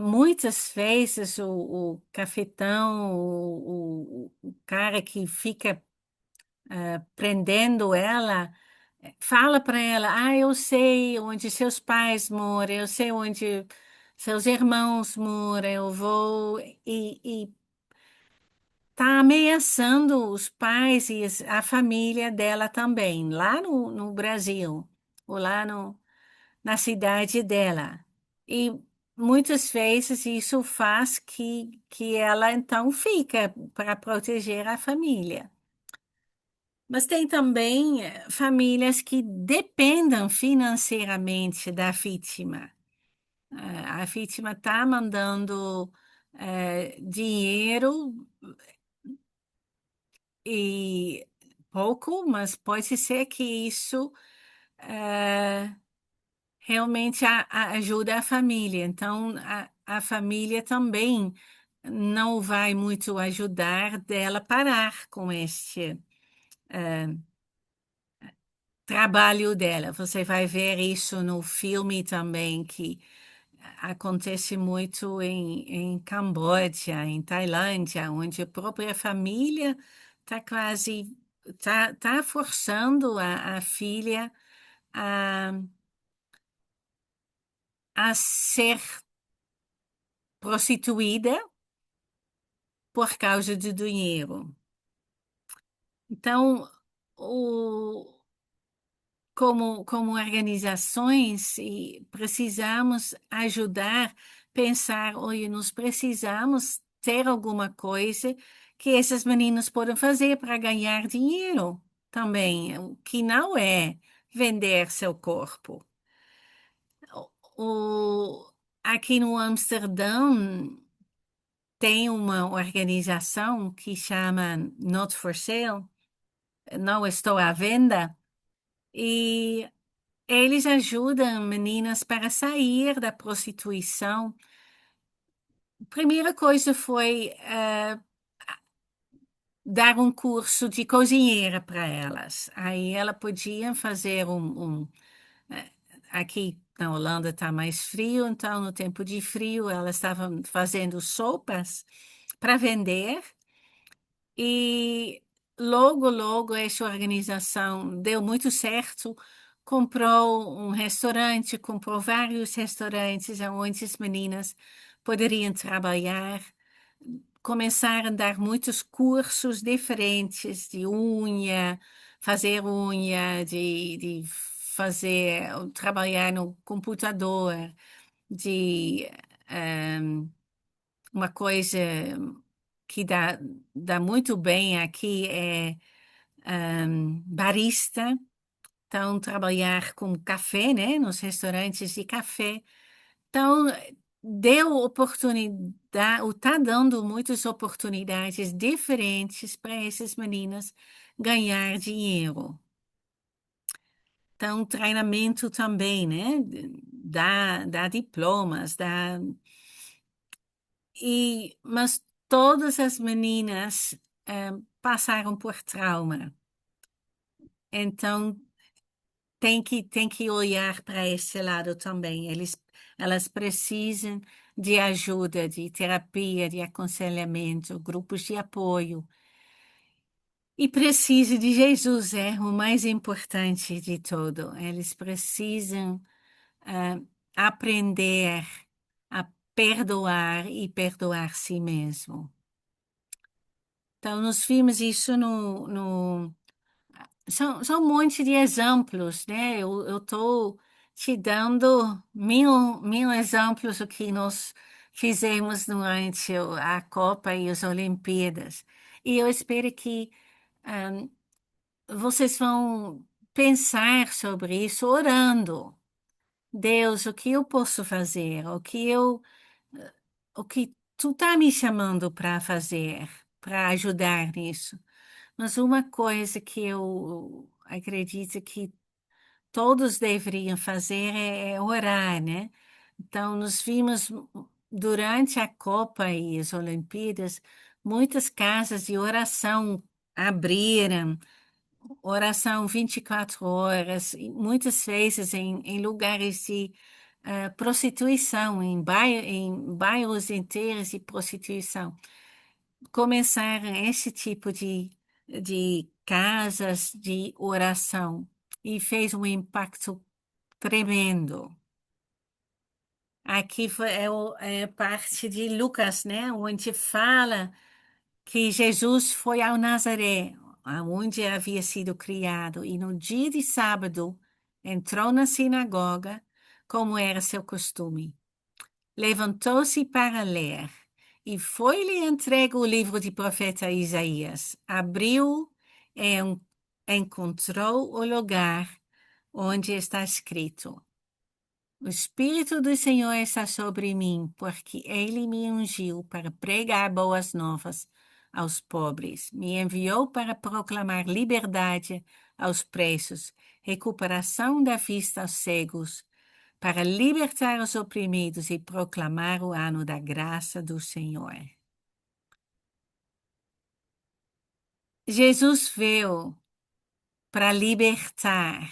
Muitas vezes o cafetão, o cara que fica prendendo ela, fala para ela: Ah, eu sei onde seus pais moram, eu sei onde seus irmãos moram, eu vou. E tá ameaçando os pais e a família dela também, lá no Brasil, ou lá na cidade dela. E muitas vezes isso faz que ela então fica para proteger a família. Mas tem também famílias que dependem financeiramente da vítima. A vítima está mandando dinheiro e pouco, mas pode ser que isso eh, realmente ajuda a família. Então, a família também não vai muito ajudar dela parar com este trabalho dela. Você vai ver isso no filme também, que acontece muito em Camboja, em Tailândia, onde a própria família está quase tá forçando a filha a, a ser prostituída por causa do dinheiro. Então, o, como organizações, e precisamos ajudar, pensar, olha, nós precisamos ter alguma coisa que essas meninas podem fazer para ganhar dinheiro também, o que não é vender seu corpo. Aqui no Amsterdã tem uma organização que chama Not for Sale, não estou à venda, e eles ajudam meninas para sair da prostituição. A primeira coisa foi dar um curso de cozinheira para elas. Aí ela podia fazer eh, aqui na Holanda está mais frio, então no tempo de frio elas estavam fazendo sopas para vender. E logo essa organização deu muito certo. Comprou um restaurante, comprou vários restaurantes onde as meninas poderiam trabalhar. Começaram a dar muitos cursos diferentes de unha, fazer unha, de fazer, trabalhar no computador, de uma coisa que dá muito bem aqui é barista. Então, trabalhar com café, né, nos restaurantes de café. Então, deu oportunidade, está dando muitas oportunidades diferentes para essas meninas ganhar dinheiro. Então, treinamento também, né? Dá diplomas, mas todas as meninas passaram por trauma. Então, tem que olhar para esse lado também. Elas precisam de ajuda, de terapia, de aconselhamento, grupos de apoio. E precisam de Jesus, é o mais importante de tudo. Eles precisam aprender a perdoar e perdoar si mesmo. Então, nós vimos isso são um monte de exemplos, né? Eu estou te dando mil exemplos do que nós fizemos durante a Copa e as Olimpíadas. E eu espero que vocês vão pensar sobre isso orando. Deus, o que eu posso fazer? O que tu está me chamando para fazer, para ajudar nisso? Mas uma coisa que eu acredito que todos deveriam fazer é orar, né? Então, nós vimos durante a Copa e as Olimpíadas, muitas casas de oração abriram, oração 24 horas, e muitas vezes em lugares de prostituição, em bairros inteiros de prostituição. Começaram esse tipo de casas de oração e fez um impacto tremendo. Aqui é parte de Lucas, né? Onde fala que Jesus foi ao Nazaré, onde havia sido criado, e no dia de sábado entrou na sinagoga, como era seu costume. Levantou-se para ler, e foi-lhe entregue o livro de profeta Isaías. Abriu e encontrou o lugar onde está escrito: O Espírito do Senhor está sobre mim, porque Ele me ungiu para pregar boas novas aos pobres, me enviou para proclamar liberdade aos presos, recuperação da vista aos cegos, para libertar os oprimidos e proclamar o ano da graça do Senhor. Jesus veio para libertar.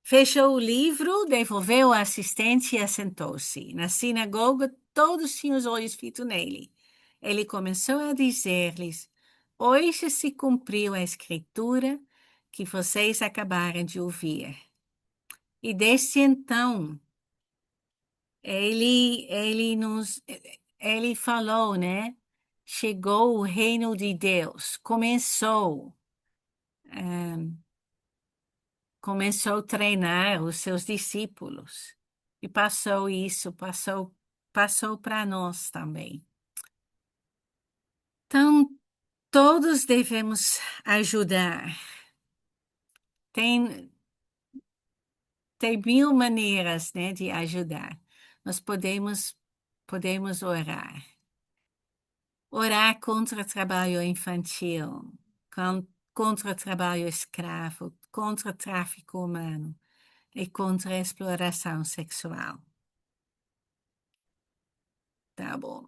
Fechou o livro, devolveu o assistente e assentou-se. Na sinagoga, todos tinham os olhos fitos nele. Ele começou a dizer-lhes: Hoje se cumpriu a escritura que vocês acabaram de ouvir. E desde então, ele falou, né? Chegou o reino de Deus, começou a treinar os seus discípulos e passou para nós também. Então, todos devemos ajudar. Tem, tem mil maneiras, né, de ajudar. Nós podemos orar. Orar contra o trabalho infantil, contra o trabalho escravo, contra o tráfico humano e contra a exploração sexual. Tá bom.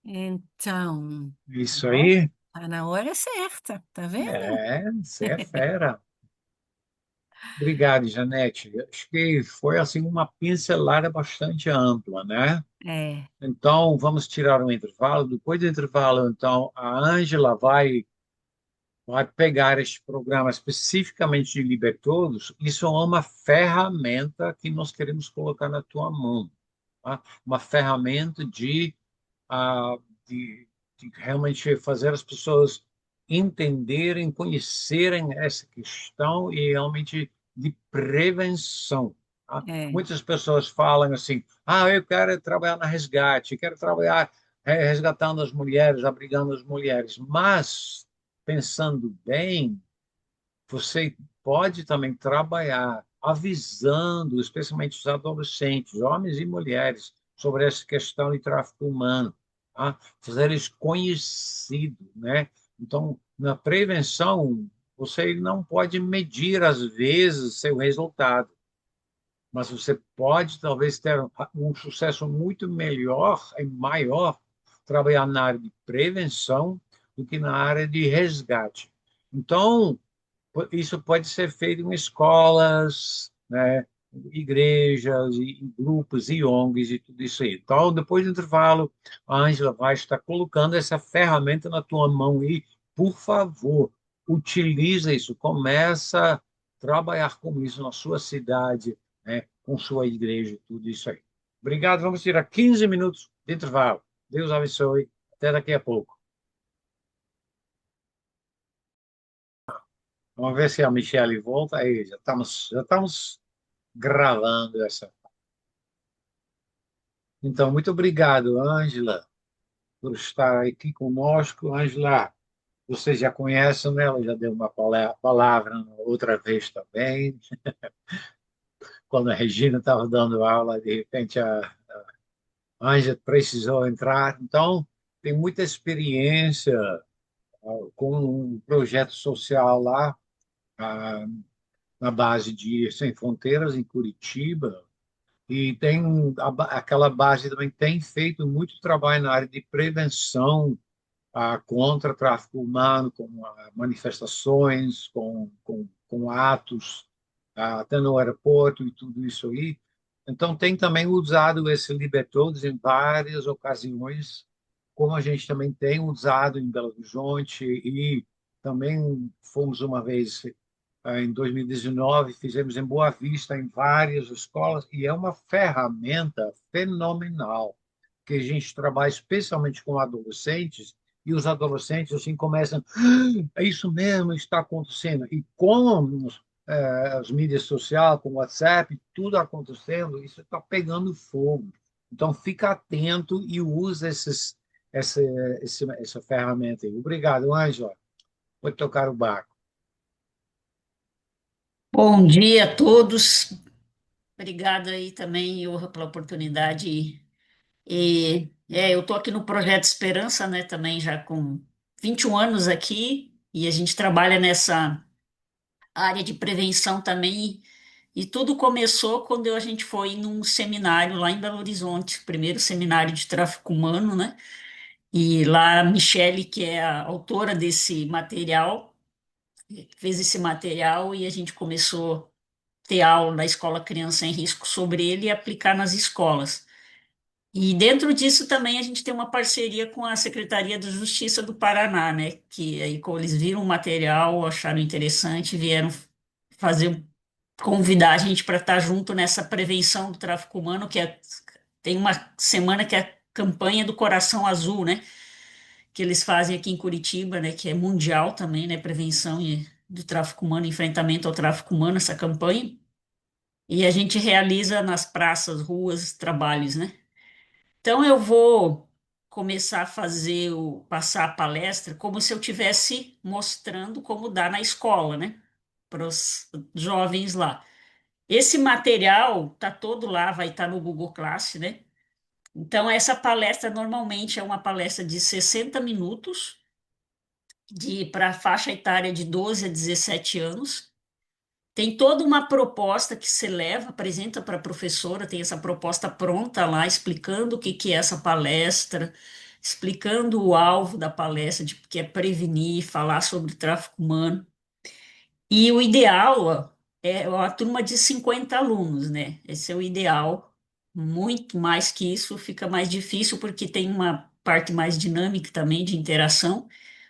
Então, Isso ó, aí, tá na hora certa, tá vendo? você é fera. Obrigado, Janete. Acho que foi assim uma pincelada bastante ampla, né? É, Então, vamos tirar um intervalo. Depois do intervalo, então, a Ângela vai pegar este programa especificamente de Libertodos. Isso é uma ferramenta que nós queremos colocar na tua mão, tá? Uma ferramenta ah, de, de realmente fazer as pessoas entenderem, conhecerem essa questão e realmente de prevenção. Tá? é, Muitas pessoas falam assim: eu quero trabalhar na resgate, quero trabalhar resgatando as mulheres, abrigando as mulheres. Mas, pensando bem, você pode também trabalhar avisando, especialmente os adolescentes, homens e mulheres, sobre essa questão de tráfico humano, tá? Fazer eles conhecidos, né? Então, na prevenção, você não pode medir, às vezes, seu resultado, mas você pode, talvez, ter um sucesso muito melhor e maior trabalhar na área de prevenção do que na área de resgate. Então, isso pode ser feito em escolas, né, igrejas, e grupos e ONGs e tudo isso aí. Então, depois do intervalo, a Ângela vai estar colocando essa ferramenta na tua mão e, por favor, utiliza isso, começa a trabalhar com isso na sua cidade, né, com sua igreja e tudo isso aí. Obrigado, vamos tirar 15 minutos de intervalo. Deus abençoe. Até daqui a pouco. Vamos ver se a Michelle volta. Aí, já estamos gravando essa. Então, muito obrigado, Ângela, por estar aqui conosco. Ângela, você já conhece, né? Ela já deu uma palavra outra vez também. Quando a Regina estava dando aula, de repente a Ângela precisou entrar. Então, tem muita experiência com um projeto social lá, ah, na base de Sem Fronteiras, em Curitiba. E aquela base também tem feito muito trabalho na área de prevenção contra tráfico humano, com manifestações, com atos, até no aeroporto e tudo isso aí. Então, tem também usado esse Libertodos em várias ocasiões, como a gente também tem usado em Belo Horizonte e também fomos uma vez em 2019, fizemos em Boa Vista, em várias escolas, e é uma ferramenta fenomenal, que a gente trabalha especialmente com adolescentes, e os adolescentes assim começam, é isso mesmo, está acontecendo. E com as mídias sociais, com o WhatsApp, tudo acontecendo, isso está pegando fogo. Então, fica atento e usa essa, essa ferramenta aí. Obrigado, Ângela. Vou tocar o barco. Bom dia a todos. Obrigada aí também, Iorra, pela oportunidade. Eu estou aqui no Projeto Esperança, né, também já com 21 anos aqui, e a gente trabalha nessa área de prevenção também. E tudo começou quando a gente foi num seminário lá em Belo Horizonte, primeiro seminário de tráfico humano, né? E lá a Michele, que é a autora desse material, fez esse material e a gente começou ter aula na escola Criança em Risco sobre ele e aplicar nas escolas. E dentro disso também a gente tem uma parceria com a Secretaria de Justiça do Paraná, né? Que aí, como eles viram o material, acharam interessante, vieram fazer, convidar a gente para estar junto nessa prevenção do tráfico humano, tem uma semana que é a campanha do Coração Azul, né? Que eles fazem aqui em Curitiba, né? Que é mundial também, né? Prevenção do tráfico humano, enfrentamento ao tráfico humano, essa campanha. E a gente realiza nas praças, ruas, trabalhos, né? Então eu vou começar a passar a palestra como se eu estivesse mostrando como dá na escola, né? Para os jovens lá. Esse material tá todo lá, vai estar no Google Class, né? Então essa palestra normalmente é uma palestra de 60 minutos de para a faixa etária de 12 a 17 anos. Tem toda uma proposta que se leva, apresenta para a professora, tem essa proposta pronta lá, explicando o que que é essa palestra, explicando o alvo da palestra, de que é prevenir, falar sobre tráfico humano. E o ideal ó, é uma turma de 50 alunos, né? Esse é o ideal. Muito mais que isso fica mais difícil, porque tem uma parte mais dinâmica também de interação,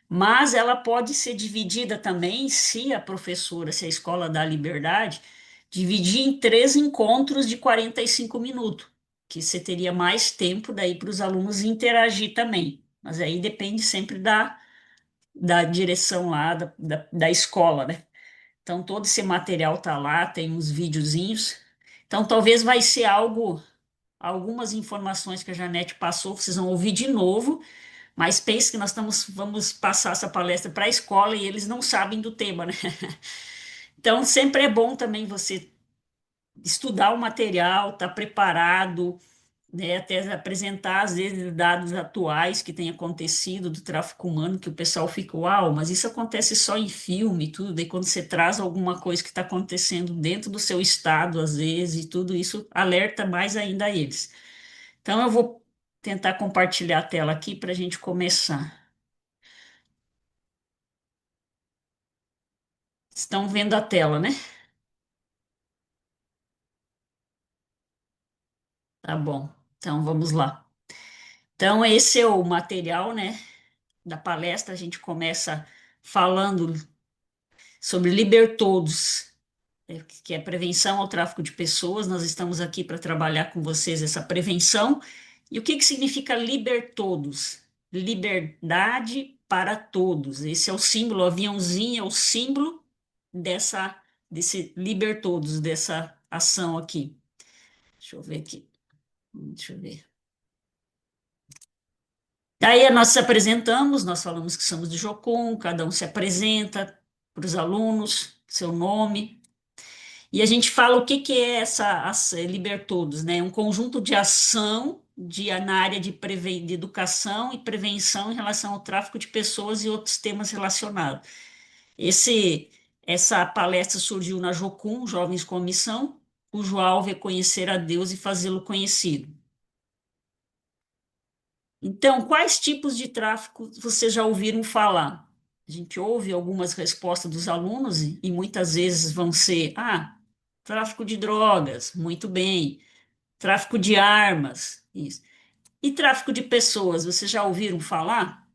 mas ela pode ser dividida também, se a professora, se a escola dá liberdade, dividir em 3 encontros de 45 minutos, que você teria mais tempo daí para os alunos interagir também. Mas aí depende sempre da direção lá, da escola, né? Então, todo esse material tá lá, tem uns videozinhos. Então, talvez vai ser algo, algumas informações que a Janete passou, vocês vão ouvir de novo, mas pense que vamos passar essa palestra para a escola e eles não sabem do tema, né? Então, sempre é bom também você estudar o material, estar preparado, né, até apresentar, às vezes, dados atuais que têm acontecido do tráfico humano, que o pessoal fica, uau, mas isso acontece só em filme e tudo, daí quando você traz alguma coisa que está acontecendo dentro do seu estado, às vezes, e tudo isso alerta mais ainda a eles. Então, eu vou tentar compartilhar a tela aqui para a gente começar. Estão vendo a tela, né? Tá bom. Então, vamos lá. Então, esse é o material, né, da palestra. A gente começa falando sobre Libertodos, que é prevenção ao tráfico de pessoas. Nós estamos aqui para trabalhar com vocês essa prevenção. E o que que significa Libertodos? Liberdade para todos. Esse é o símbolo, o aviãozinho é o símbolo desse Libertodos, dessa ação aqui. Deixa eu ver aqui. Deixa eu ver. Daí nós se apresentamos, nós falamos que somos de Jocum, cada um se apresenta para os alunos, seu nome, e a gente fala o que que é Libertodos, né? Um conjunto de ação na área de educação e prevenção em relação ao tráfico de pessoas e outros temas relacionados. Esse, essa palestra surgiu na Jocum, Jovens com a Missão, cujo alvo é conhecer a Deus e fazê-lo conhecido. Então, quais tipos de tráfico vocês já ouviram falar? A gente ouve algumas respostas dos alunos e muitas vezes vão ser: tráfico de drogas, muito bem, tráfico de armas, isso. E tráfico de pessoas, vocês já ouviram falar?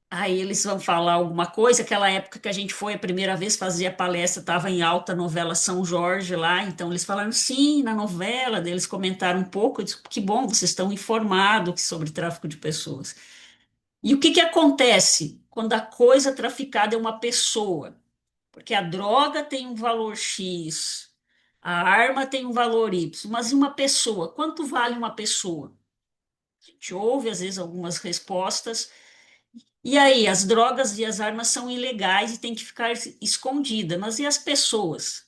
Aí eles vão falar alguma coisa. Aquela época que a gente foi a primeira vez fazer a palestra, estava em alta a novela São Jorge lá, então eles falaram sim, na novela, daí eles comentaram um pouco, eu disse, que bom, vocês estão informados sobre tráfico de pessoas. E o que que acontece quando a coisa traficada é uma pessoa? Porque a droga tem um valor X, a arma tem um valor Y, mas e uma pessoa? Quanto vale uma pessoa? A gente ouve às vezes algumas respostas. E aí, as drogas e as armas são ilegais e tem que ficar escondida. Mas e as pessoas?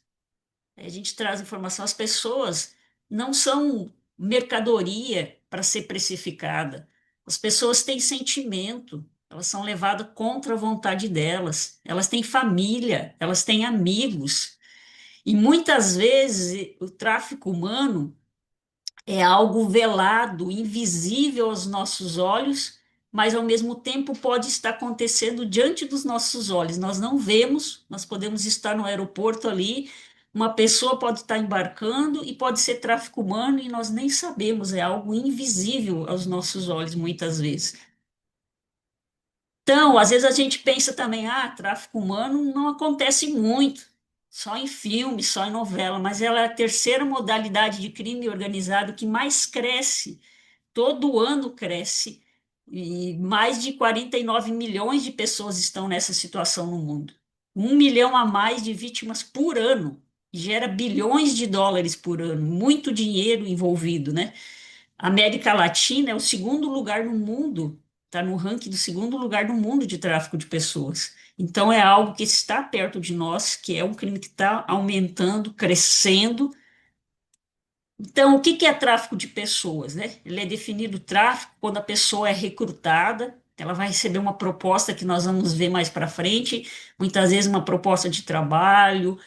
A gente traz informação, as pessoas não são mercadoria para ser precificada. As pessoas têm sentimento, elas são levadas contra a vontade delas. Elas têm família, elas têm amigos. E muitas vezes o tráfico humano é algo velado, invisível aos nossos olhos, mas ao mesmo tempo pode estar acontecendo diante dos nossos olhos. Nós não vemos, nós podemos estar no aeroporto ali, uma pessoa pode estar embarcando e pode ser tráfico humano e nós nem sabemos, é algo invisível aos nossos olhos muitas vezes. Então, às vezes a gente pensa também, tráfico humano não acontece muito, só em filme, só em novela, mas ela é a terceira modalidade de crime organizado que mais cresce, todo ano cresce, e mais de 49 milhões de pessoas estão nessa situação no mundo. 1 milhão a mais de vítimas por ano, gera bilhões de dólares por ano, muito dinheiro envolvido, né? A América Latina é o segundo lugar no mundo, está no ranking do segundo lugar no mundo de tráfico de pessoas. Então, é algo que está perto de nós, que é um crime que está aumentando, crescendo. Então, o que que é tráfico de pessoas, né? Ele é definido tráfico quando a pessoa é recrutada, ela vai receber uma proposta que nós vamos ver mais para frente, muitas vezes uma proposta de trabalho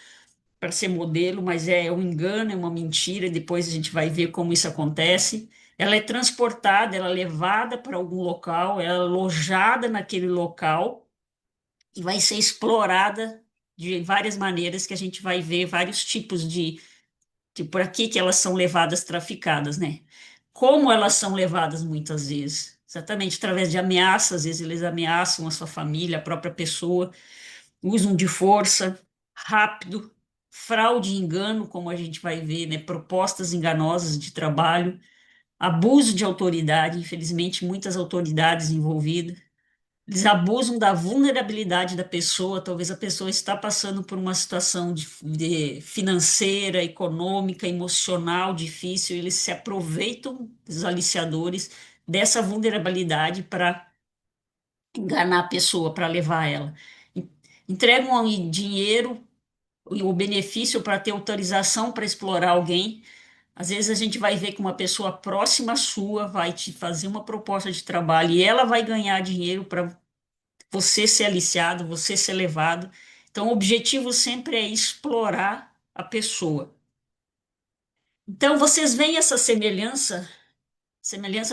para ser modelo, mas é um engano, é uma mentira, depois a gente vai ver como isso acontece. Ela é transportada, ela é levada para algum local, ela é alojada naquele local e vai ser explorada de várias maneiras que a gente vai ver vários tipos de por aqui que elas são levadas traficadas, né? Como elas são levadas muitas vezes? Exatamente através de ameaças, às vezes eles ameaçam a sua família, a própria pessoa, usam de força, rápido, fraude e engano, como a gente vai ver, né? Propostas enganosas de trabalho, abuso de autoridade, infelizmente, muitas autoridades envolvidas. Eles abusam da vulnerabilidade da pessoa, talvez a pessoa está passando por uma situação de financeira, econômica, emocional difícil, eles se aproveitam, os aliciadores, dessa vulnerabilidade para enganar a pessoa, para levar ela. Entregam dinheiro e o benefício para ter autorização para explorar alguém. Às vezes a gente vai ver que uma pessoa próxima sua vai te fazer uma proposta de trabalho e ela vai ganhar dinheiro para você ser aliciado, você ser levado. Então, o objetivo sempre é explorar a pessoa. Então, vocês veem essa semelhança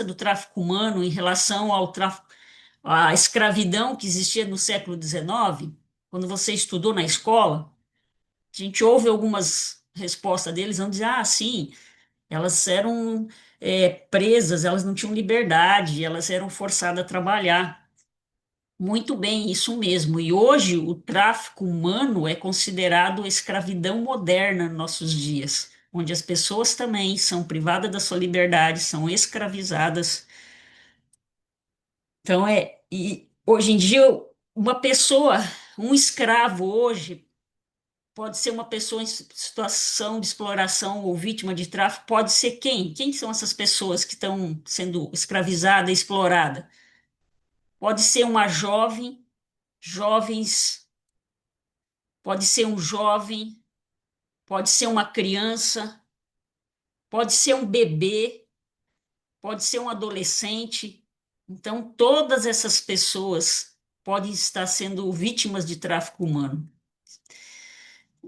do tráfico humano em relação ao tráfico, à escravidão que existia no século XIX, quando você estudou na escola, a gente ouve algumas respostas deles, vão dizer, sim, elas eram presas, elas não tinham liberdade, elas eram forçadas a trabalhar. Muito bem, isso mesmo. E hoje o tráfico humano é considerado escravidão moderna nos nossos dias, onde as pessoas também são privadas da sua liberdade, são escravizadas. Então e hoje em dia uma pessoa, um escravo hoje pode ser uma pessoa em situação de exploração ou vítima de tráfico, pode ser quem? Quem são essas pessoas que estão sendo escravizadas, exploradas? Pode ser uma jovem, jovens. Pode ser um jovem, pode ser uma criança, pode ser um bebê, pode ser um adolescente. Então, todas essas pessoas podem estar sendo vítimas de tráfico humano.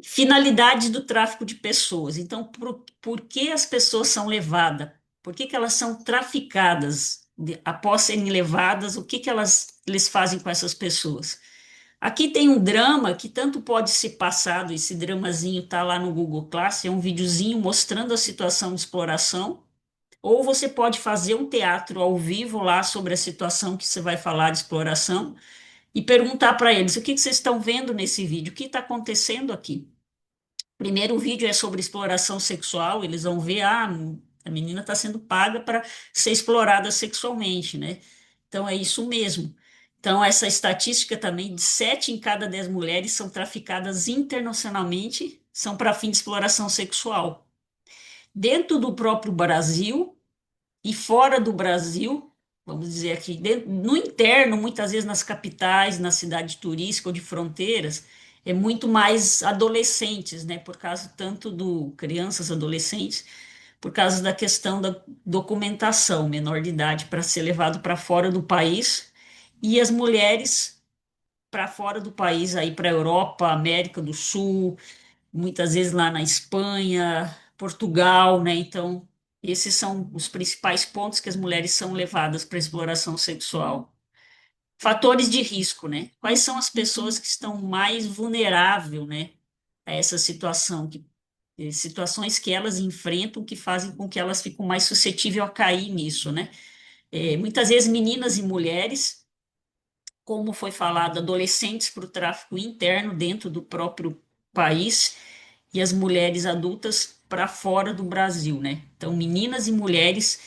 Finalidade do tráfico de pessoas. Então, por que as pessoas são levadas? Por que que elas são traficadas? Após serem levadas, o que que eles fazem com essas pessoas? Aqui tem um drama que tanto pode ser passado, esse dramazinho está lá no Google Class, é um videozinho mostrando a situação de exploração, ou você pode fazer um teatro ao vivo lá sobre a situação que você vai falar de exploração e perguntar para eles o que que vocês estão vendo nesse vídeo, o que está acontecendo aqui. Primeiro, o vídeo é sobre exploração sexual, eles vão ver, a menina está sendo paga para ser explorada sexualmente, né? Então, é isso mesmo. Então, essa estatística também, de 7 em cada 10 mulheres são traficadas internacionalmente, são para fim de exploração sexual. Dentro do próprio Brasil, e fora do Brasil, vamos dizer aqui, no interno, muitas vezes nas capitais, na cidade turística ou de fronteiras, é muito mais adolescentes, né? Por causa tanto do crianças, adolescentes, por causa da questão da documentação, menor de idade, para ser levado para fora do país, e as mulheres para fora do país, aí para a Europa, América do Sul, muitas vezes lá na Espanha, Portugal, né? Então, esses são os principais pontos que as mulheres são levadas para exploração sexual. Fatores de risco, né? Quais são as pessoas que estão mais vulneráveis, né, a essa situação, situações que elas enfrentam que fazem com que elas fiquem mais suscetíveis a cair nisso, né? Muitas vezes meninas e mulheres, como foi falado, adolescentes para o tráfico interno dentro do próprio país, e as mulheres adultas para fora do Brasil, né? Então, meninas e mulheres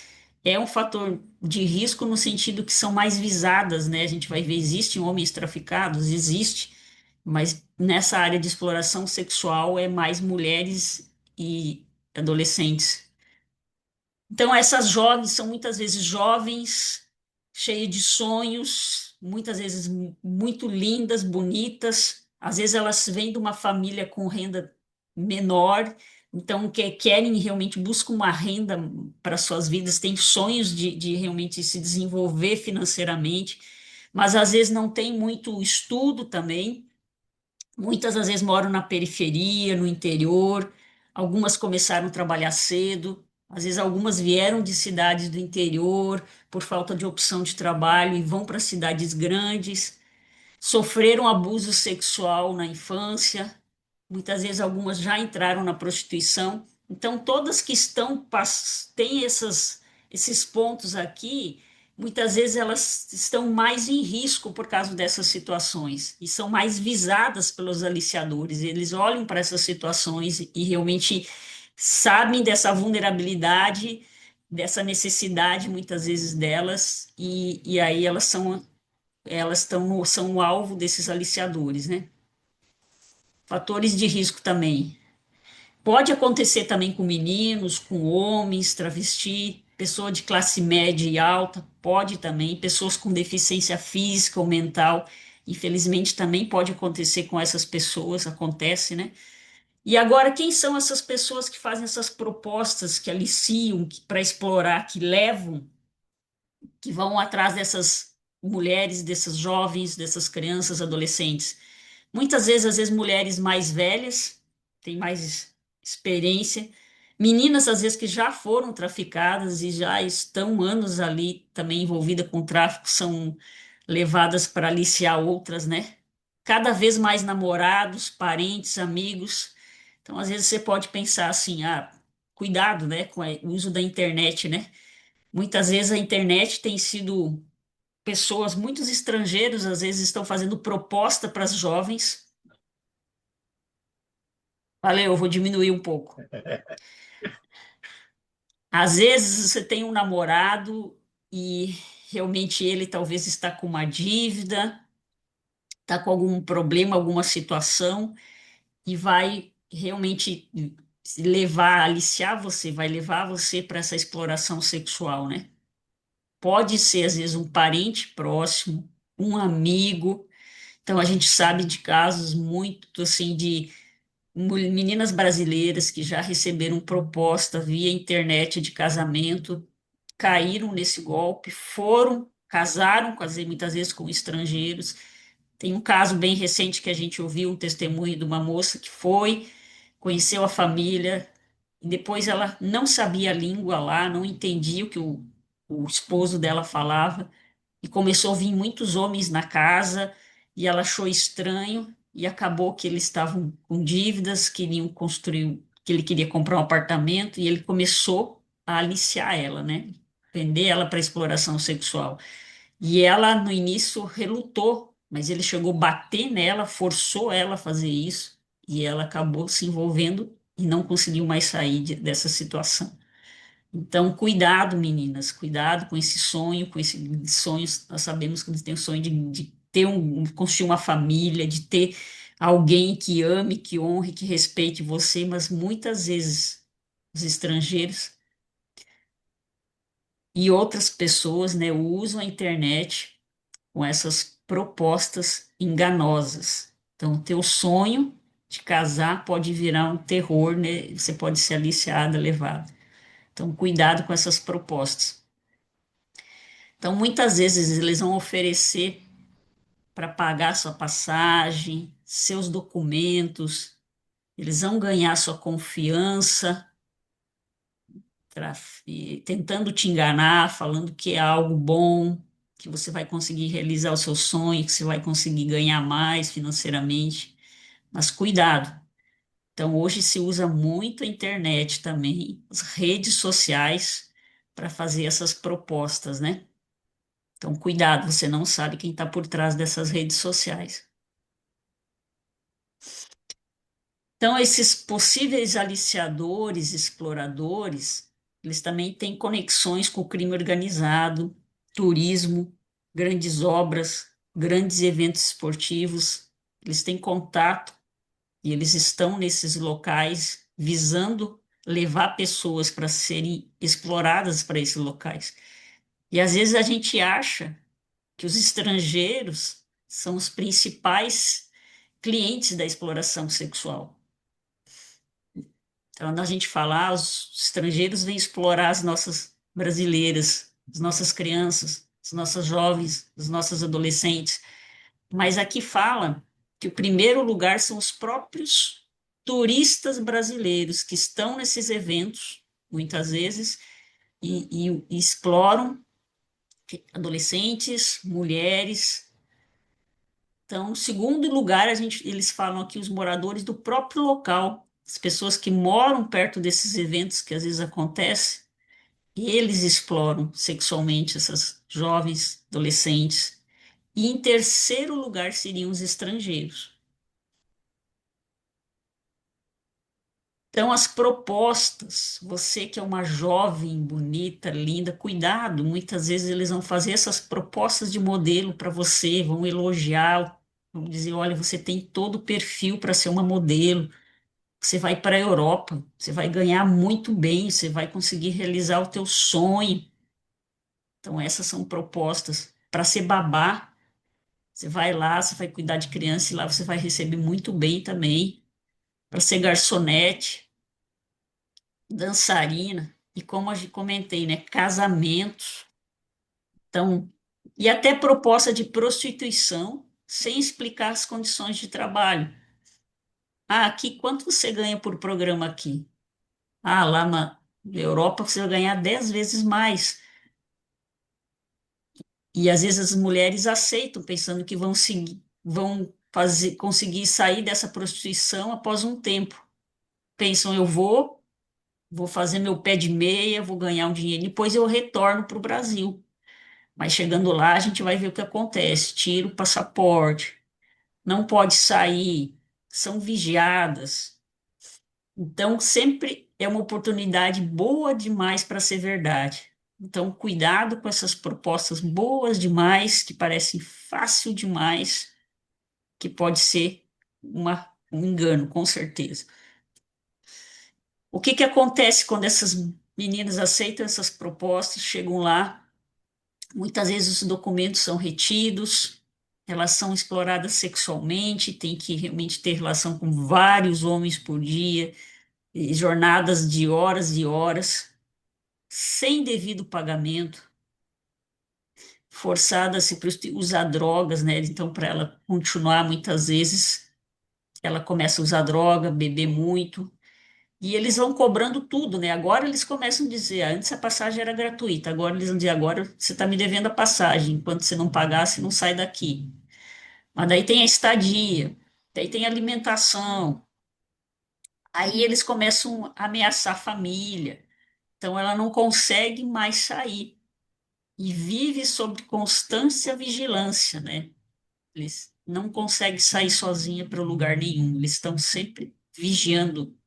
é um fator de risco no sentido que são mais visadas, né? A gente vai ver, existem homens traficados, existe, mas nessa área de exploração sexual é mais mulheres e adolescentes. Então, essas jovens são muitas vezes jovens, cheias de sonhos, muitas vezes muito lindas, bonitas. Às vezes elas vêm de uma família com renda menor, então que querem realmente buscam uma renda para suas vidas, têm sonhos de realmente se desenvolver financeiramente, mas às vezes não tem muito estudo também. Muitas às vezes moram na periferia, no interior, algumas começaram a trabalhar cedo, às vezes algumas vieram de cidades do interior por falta de opção de trabalho e vão para cidades grandes, sofreram abuso sexual na infância, muitas vezes algumas já entraram na prostituição. Então, todas que têm esses pontos aqui, muitas vezes elas estão mais em risco por causa dessas situações e são mais visadas pelos aliciadores. Eles olham para essas situações e realmente sabem dessa vulnerabilidade, dessa necessidade, muitas vezes delas, e aí são o alvo desses aliciadores, né? Fatores de risco também. Pode acontecer também com meninos, com homens, travesti, pessoa de classe média e alta, pode também, pessoas com deficiência física ou mental, infelizmente também pode acontecer com essas pessoas, acontece, né? E agora, quem são essas pessoas que fazem essas propostas, que aliciam, para explorar, que levam, que vão atrás dessas mulheres, desses jovens, dessas crianças, adolescentes? Muitas vezes, às vezes, mulheres mais velhas, têm mais experiência, meninas, às vezes, que já foram traficadas e já estão anos ali também envolvidas com tráfico, são levadas para aliciar outras, né? Cada vez mais namorados, parentes, amigos. Então, às vezes, você pode pensar assim, cuidado, né, com o uso da internet, né? Muitas vezes a internet tem sido pessoas, muitos estrangeiros, às vezes, estão fazendo proposta para as jovens. Valeu, eu vou diminuir um pouco. Às vezes você tem um namorado e realmente ele talvez está com uma dívida, está com algum problema, alguma situação e vai realmente levar, aliciar você, vai levar você para essa exploração sexual, né? Pode ser às vezes um parente próximo, um amigo. Então a gente sabe de casos muito assim de meninas brasileiras que já receberam proposta via internet de casamento, caíram nesse golpe, foram, casaram, muitas vezes com estrangeiros. Tem um caso bem recente que a gente ouviu, um testemunho de uma moça que foi, conheceu a família depois ela não sabia a língua lá, não entendia o que o esposo dela falava, e começou a vir muitos homens na casa, e ela achou estranho, e acabou que eles estavam com dívidas, queriam construir, que ele queria comprar um apartamento, e ele começou a aliciar ela, né? Vender ela para exploração sexual. E ela, no início, relutou, mas ele chegou a bater nela, forçou ela a fazer isso, e ela acabou se envolvendo e não conseguiu mais sair dessa situação. Então, cuidado, meninas, cuidado com esse sonho, com esse sonho. Nós sabemos que você tem o sonho de ter construir uma família, de ter alguém que ame, que honre, que respeite você, mas muitas vezes os estrangeiros e outras pessoas, né, usam a internet com essas propostas enganosas. Então, o teu sonho de casar pode virar um terror, né? Você pode ser aliciada, levada. Então, cuidado com essas propostas. Então, muitas vezes eles vão oferecer para pagar sua passagem, seus documentos, eles vão ganhar sua confiança, tentando te enganar, falando que é algo bom, que você vai conseguir realizar o seu sonho, que você vai conseguir ganhar mais financeiramente. Mas cuidado. Então, hoje se usa muito a internet também, as redes sociais, para fazer essas propostas, né? Então, cuidado, você não sabe quem está por trás dessas redes sociais. Então, esses possíveis aliciadores, exploradores, eles também têm conexões com o crime organizado, turismo, grandes obras, grandes eventos esportivos. Eles têm contato e eles estão nesses locais visando levar pessoas para serem exploradas para esses locais. E às vezes a gente acha que os estrangeiros são os principais clientes da exploração sexual. Então, quando a gente fala, os estrangeiros vêm explorar as nossas brasileiras, as nossas crianças, as nossas jovens, os nossos adolescentes. Mas aqui fala que o primeiro lugar são os próprios turistas brasileiros que estão nesses eventos, muitas vezes, e exploram adolescentes, mulheres. Então, em segundo lugar, eles falam aqui os moradores do próprio local, as pessoas que moram perto desses eventos que às vezes acontecem, e eles exploram sexualmente essas jovens, adolescentes. E em terceiro lugar seriam os estrangeiros. Então, as propostas, você que é uma jovem, bonita, linda, cuidado, muitas vezes eles vão fazer essas propostas de modelo para você, vão elogiar, vão dizer: olha, você tem todo o perfil para ser uma modelo, você vai para a Europa, você vai ganhar muito bem, você vai conseguir realizar o teu sonho. Então, essas são propostas para ser babá. Você vai lá, você vai cuidar de criança e lá você vai receber muito bem também. Para ser garçonete, dançarina e como eu comentei, né, casamentos. Então, e até proposta de prostituição sem explicar as condições de trabalho. Ah, aqui quanto você ganha por programa aqui? Ah, lá na Europa você vai ganhar 10 vezes mais. E às vezes as mulheres aceitam, pensando que vão seguir, vão fazer, conseguir sair dessa prostituição após um tempo. Pensam, vou fazer meu pé de meia, vou ganhar um dinheiro, depois eu retorno para o Brasil. Mas chegando lá, a gente vai ver o que acontece. Tira o passaporte, não pode sair, são vigiadas. Então, sempre é uma oportunidade boa demais para ser verdade. Então, cuidado com essas propostas boas demais, que parecem fácil demais, que pode ser um engano, com certeza. O que que acontece quando essas meninas aceitam essas propostas, chegam lá? Muitas vezes os documentos são retidos, elas são exploradas sexualmente, tem que realmente ter relação com vários homens por dia, e jornadas de horas e horas, sem devido pagamento, forçada a se usar drogas, né? Então, para ela continuar, muitas vezes, ela começa a usar droga, beber muito, E eles vão cobrando tudo, né? Agora eles começam a dizer, antes a passagem era gratuita, agora eles vão dizer, agora você está me devendo a passagem, enquanto você não pagar, você não sai daqui. Mas daí tem a estadia, daí tem a alimentação, aí eles começam a ameaçar a família, então ela não consegue mais sair e vive sob constância vigilância, né? Eles não conseguem sair sozinha para lugar nenhum, eles estão sempre vigiando.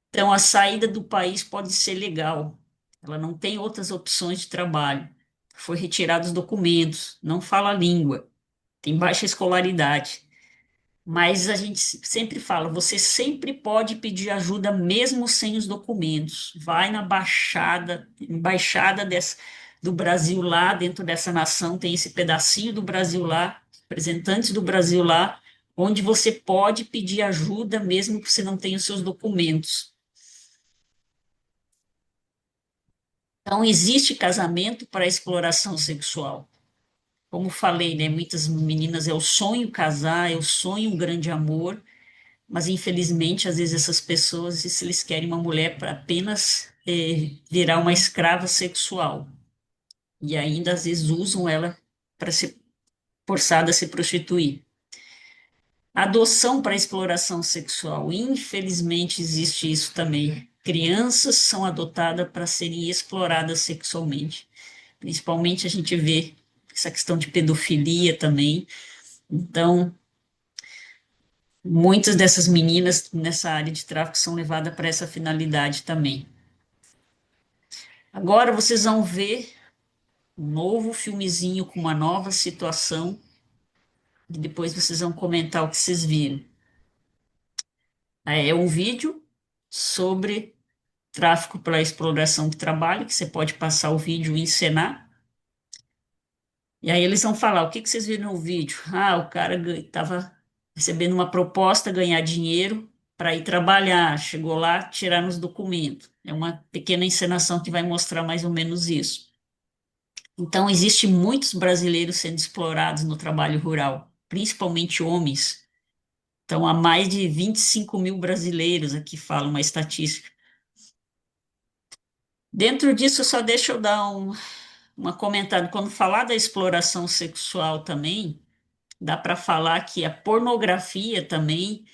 Então, a saída do país pode ser legal. Ela não tem outras opções de trabalho. Foi retirado os documentos, não fala a língua, tem baixa escolaridade. Mas a gente sempre fala, você sempre pode pedir ajuda mesmo sem os documentos. Vai na embaixada do Brasil lá, dentro dessa nação, tem esse pedacinho do Brasil lá, representantes do Brasil lá, onde você pode pedir ajuda mesmo que você não tenha os seus documentos. Então, existe casamento para exploração sexual. Como falei, né, muitas meninas é o sonho casar, é o sonho um grande amor, mas infelizmente, às vezes essas pessoas, se eles querem uma mulher para apenas virar uma escrava sexual, e ainda às vezes usam ela para ser forçada a se prostituir. Adoção para exploração sexual, infelizmente existe isso também. Crianças são adotadas para serem exploradas sexualmente. Principalmente a gente vê essa questão de pedofilia também. Então, muitas dessas meninas nessa área de tráfico são levadas para essa finalidade também. Agora vocês vão ver um novo filmezinho com uma nova situação e depois vocês vão comentar o que vocês viram. É um vídeo sobre tráfico para exploração de trabalho, que você pode passar o vídeo e encenar. E aí eles vão falar, o que que vocês viram no vídeo? Ah, o cara estava recebendo uma proposta, ganhar dinheiro para ir trabalhar, chegou lá, tirar nos documentos. É uma pequena encenação que vai mostrar mais ou menos isso. Então, existe muitos brasileiros sendo explorados no trabalho rural, principalmente homens. Então, há mais de 25 mil brasileiros, aqui fala uma estatística. Dentro disso, só deixa eu dar uma comentada. Quando falar da exploração sexual também, dá para falar que a pornografia também,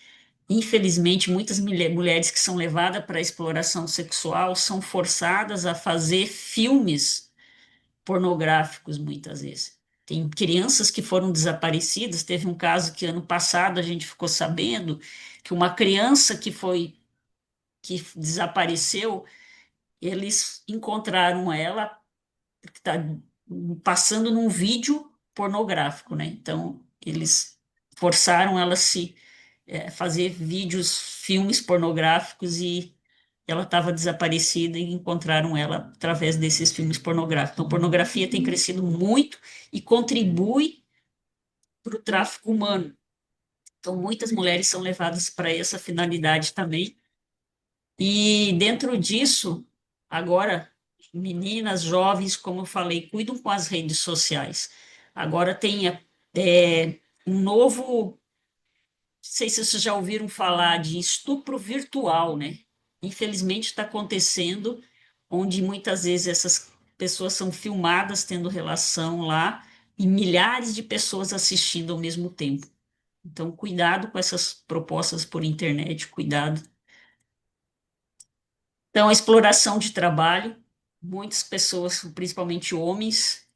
infelizmente, muitas mulheres que são levadas para a exploração sexual são forçadas a fazer filmes pornográficos muitas vezes. Tem crianças que foram desaparecidas. Teve um caso que ano passado a gente ficou sabendo que uma criança que desapareceu, eles encontraram ela que está passando num vídeo pornográfico, né? Então, eles forçaram ela a se fazer vídeos, filmes pornográficos e ela estava desaparecida e encontraram ela através desses filmes pornográficos. Então, a pornografia tem crescido muito e contribui para o tráfico humano. Então, muitas mulheres são levadas para essa finalidade também. E dentro disso, agora, meninas, jovens, como eu falei, cuidam com as redes sociais. Agora tem um novo, não sei se vocês já ouviram falar de estupro virtual, né? Infelizmente está acontecendo, onde muitas vezes essas pessoas são filmadas tendo relação lá e milhares de pessoas assistindo ao mesmo tempo. Então, cuidado com essas propostas por internet, cuidado. Então, a exploração de trabalho, muitas pessoas, principalmente homens,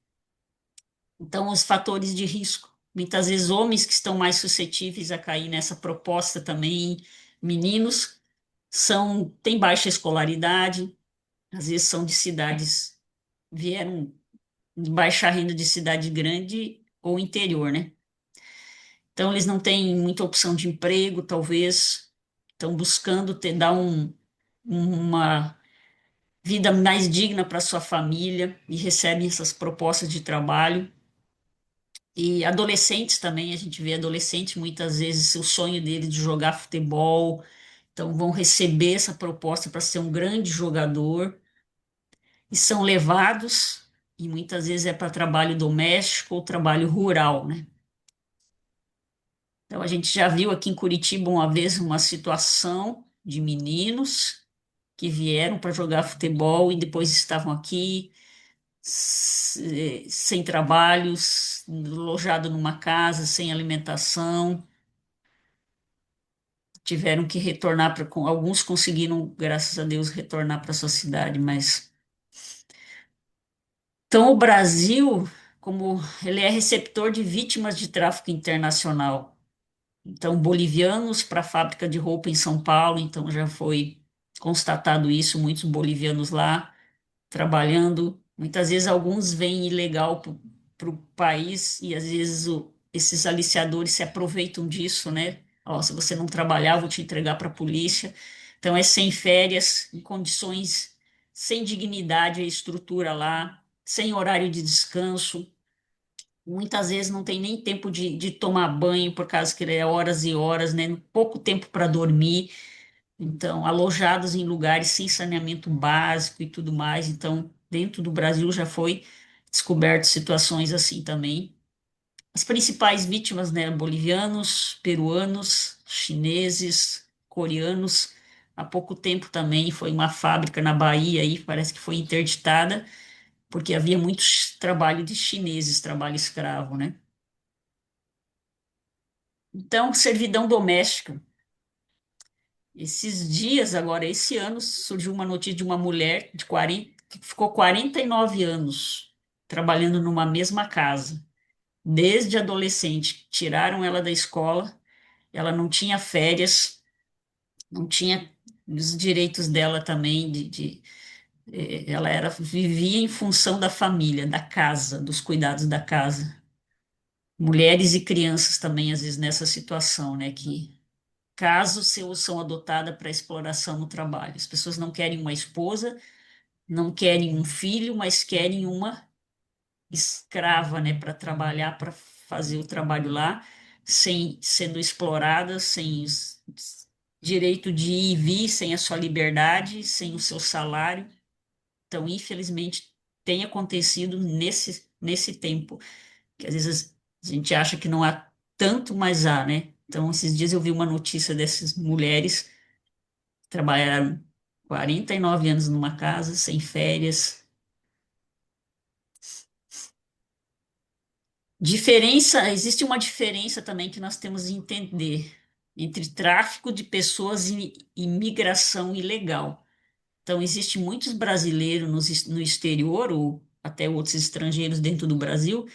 então os fatores de risco. Muitas vezes homens que estão mais suscetíveis a cair nessa proposta também, meninos têm baixa escolaridade, às vezes são de cidades, vieram de baixa renda de cidade grande ou interior, né? Então eles não têm muita opção de emprego, talvez estão buscando dar uma vida mais digna para sua família e recebem essas propostas de trabalho. E adolescentes também, a gente vê adolescentes muitas vezes o sonho dele de jogar futebol, então vão receber essa proposta para ser um grande jogador e são levados e muitas vezes é para trabalho doméstico ou trabalho rural, né? Então, a gente já viu aqui em Curitiba uma vez uma situação de meninos que vieram para jogar futebol e depois estavam aqui sem trabalhos, alojado numa casa, sem alimentação, tiveram que retornar para. Alguns conseguiram, graças a Deus, retornar para sua cidade, mas. Então, o Brasil, como ele é receptor de vítimas de tráfico internacional. Então, bolivianos para a fábrica de roupa em São Paulo, então já foi constatado isso, muitos bolivianos lá trabalhando. Muitas vezes alguns vêm ilegal para o país e às vezes esses aliciadores se aproveitam disso, né? Ó, se você não trabalhar, eu vou te entregar para a polícia. Então é sem férias, em condições sem dignidade a estrutura lá, sem horário de descanso. Muitas vezes não tem nem tempo de tomar banho, por causa que é horas e horas, né? Pouco tempo para dormir. Então, alojados em lugares sem saneamento básico e tudo mais. Então, dentro do Brasil já foi descoberto situações assim também. As principais vítimas, né, bolivianos, peruanos, chineses, coreanos. Há pouco tempo também foi uma fábrica na Bahia aí, parece que foi interditada, porque havia muito trabalho de chineses, trabalho escravo, né? Então, servidão doméstica. Esses dias, agora, esse ano, surgiu uma notícia de uma mulher de 40 que ficou 49 anos trabalhando numa mesma casa. Desde adolescente, tiraram ela da escola, ela não tinha férias, não tinha os direitos dela também, ela era, vivia em função da família, da casa, dos cuidados da casa. Mulheres e crianças também, às vezes, nessa situação, né, que casos seus são adotadas para exploração no trabalho. As pessoas não querem uma esposa, não querem um filho, mas querem uma escrava, né, para trabalhar, para fazer o trabalho lá, sem sendo exploradas, sem direito de ir e vir, sem a sua liberdade, sem o seu salário. Então, infelizmente, tem acontecido nesse tempo, que às vezes a gente acha que não há tanto, mas há, né? Então, esses dias eu vi uma notícia dessas mulheres trabalharam 49 anos numa casa, sem férias. Diferença, existe uma diferença também que nós temos de entender entre tráfico de pessoas e migração ilegal. Então, existe muitos brasileiros no exterior, ou até outros estrangeiros dentro do Brasil,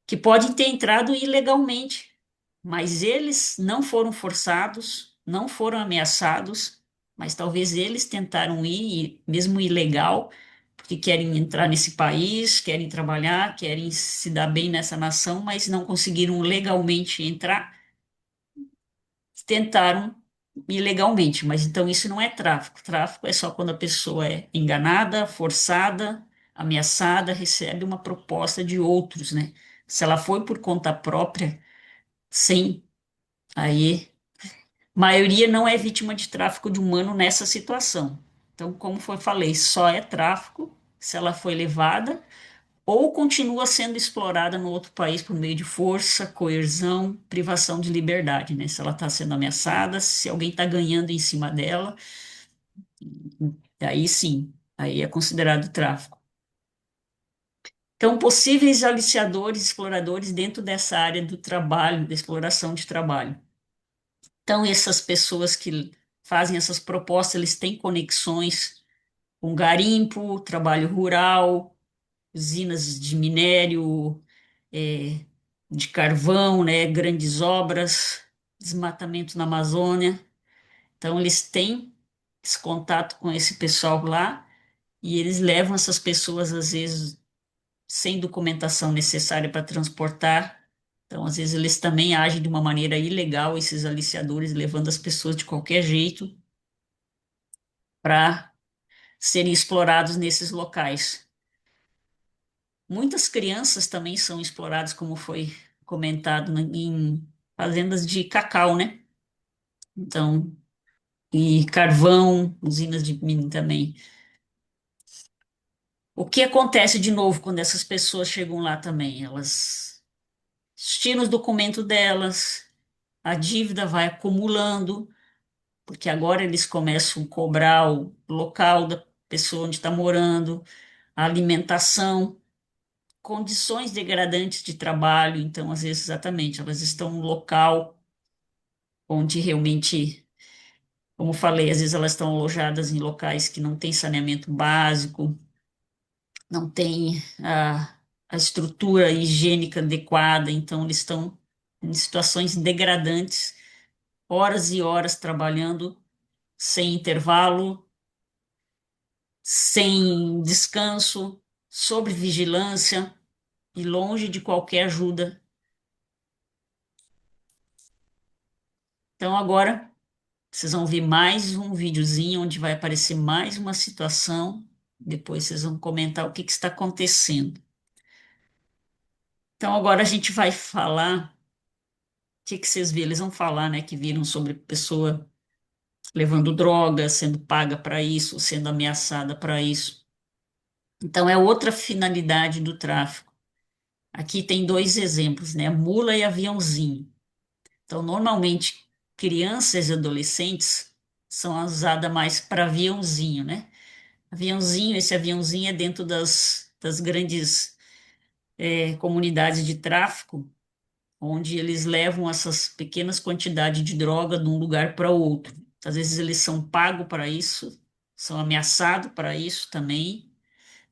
que podem ter entrado ilegalmente, mas eles não foram forçados, não foram ameaçados, mas talvez eles tentaram ir, mesmo ilegal, porque querem entrar nesse país, querem trabalhar, querem se dar bem nessa nação, mas não conseguiram legalmente entrar, tentaram ilegalmente, mas então isso não é tráfico. Tráfico é só quando a pessoa é enganada, forçada, ameaçada, recebe uma proposta de outros, né? Se ela foi por conta própria, sem aí, maioria não é vítima de tráfico de humano nessa situação. Então, como foi falei, só é tráfico se ela foi levada ou continua sendo explorada no outro país por meio de força, coerção, privação de liberdade, né? Se ela está sendo ameaçada, se alguém está ganhando em cima dela, aí sim, aí é considerado tráfico. Então, possíveis aliciadores, exploradores dentro dessa área do trabalho, da exploração de trabalho. Então, essas pessoas que fazem essas propostas, eles têm conexões com garimpo, trabalho rural, usinas de minério, é, de carvão, né, grandes obras, desmatamento na Amazônia. Então, eles têm esse contato com esse pessoal lá e eles levam essas pessoas, às vezes, sem documentação necessária para transportar. Então, às vezes, eles também agem de uma maneira ilegal, esses aliciadores, levando as pessoas de qualquer jeito para serem explorados nesses locais. Muitas crianças também são exploradas, como foi comentado, em fazendas de cacau, né? Então, e carvão, usinas de milho também. O que acontece de novo quando essas pessoas chegam lá também? Elas tiram os documentos delas, a dívida vai acumulando, porque agora eles começam a cobrar o local da pessoa onde está morando, a alimentação, condições degradantes de trabalho. Então, às vezes, exatamente, elas estão no local onde realmente, como falei, às vezes elas estão alojadas em locais que não têm saneamento básico, não tem a estrutura higiênica adequada, então eles estão em situações degradantes, horas e horas trabalhando sem intervalo, sem descanso, sob vigilância e longe de qualquer ajuda. Então agora vocês vão ver mais um videozinho onde vai aparecer mais uma situação, depois vocês vão comentar o que que está acontecendo. Então agora a gente vai falar, o que que vocês viram? Eles vão falar, né, que viram sobre pessoa levando droga, sendo paga para isso, sendo ameaçada para isso. Então, é outra finalidade do tráfico. Aqui tem dois exemplos, né? Mula e aviãozinho. Então, normalmente, crianças e adolescentes são usadas mais para aviãozinho, né? Aviãozinho, esse aviãozinho é dentro das grandes comunidades de tráfico, onde eles levam essas pequenas quantidades de droga de um lugar para outro. Às vezes eles são pagos para isso, são ameaçados para isso também.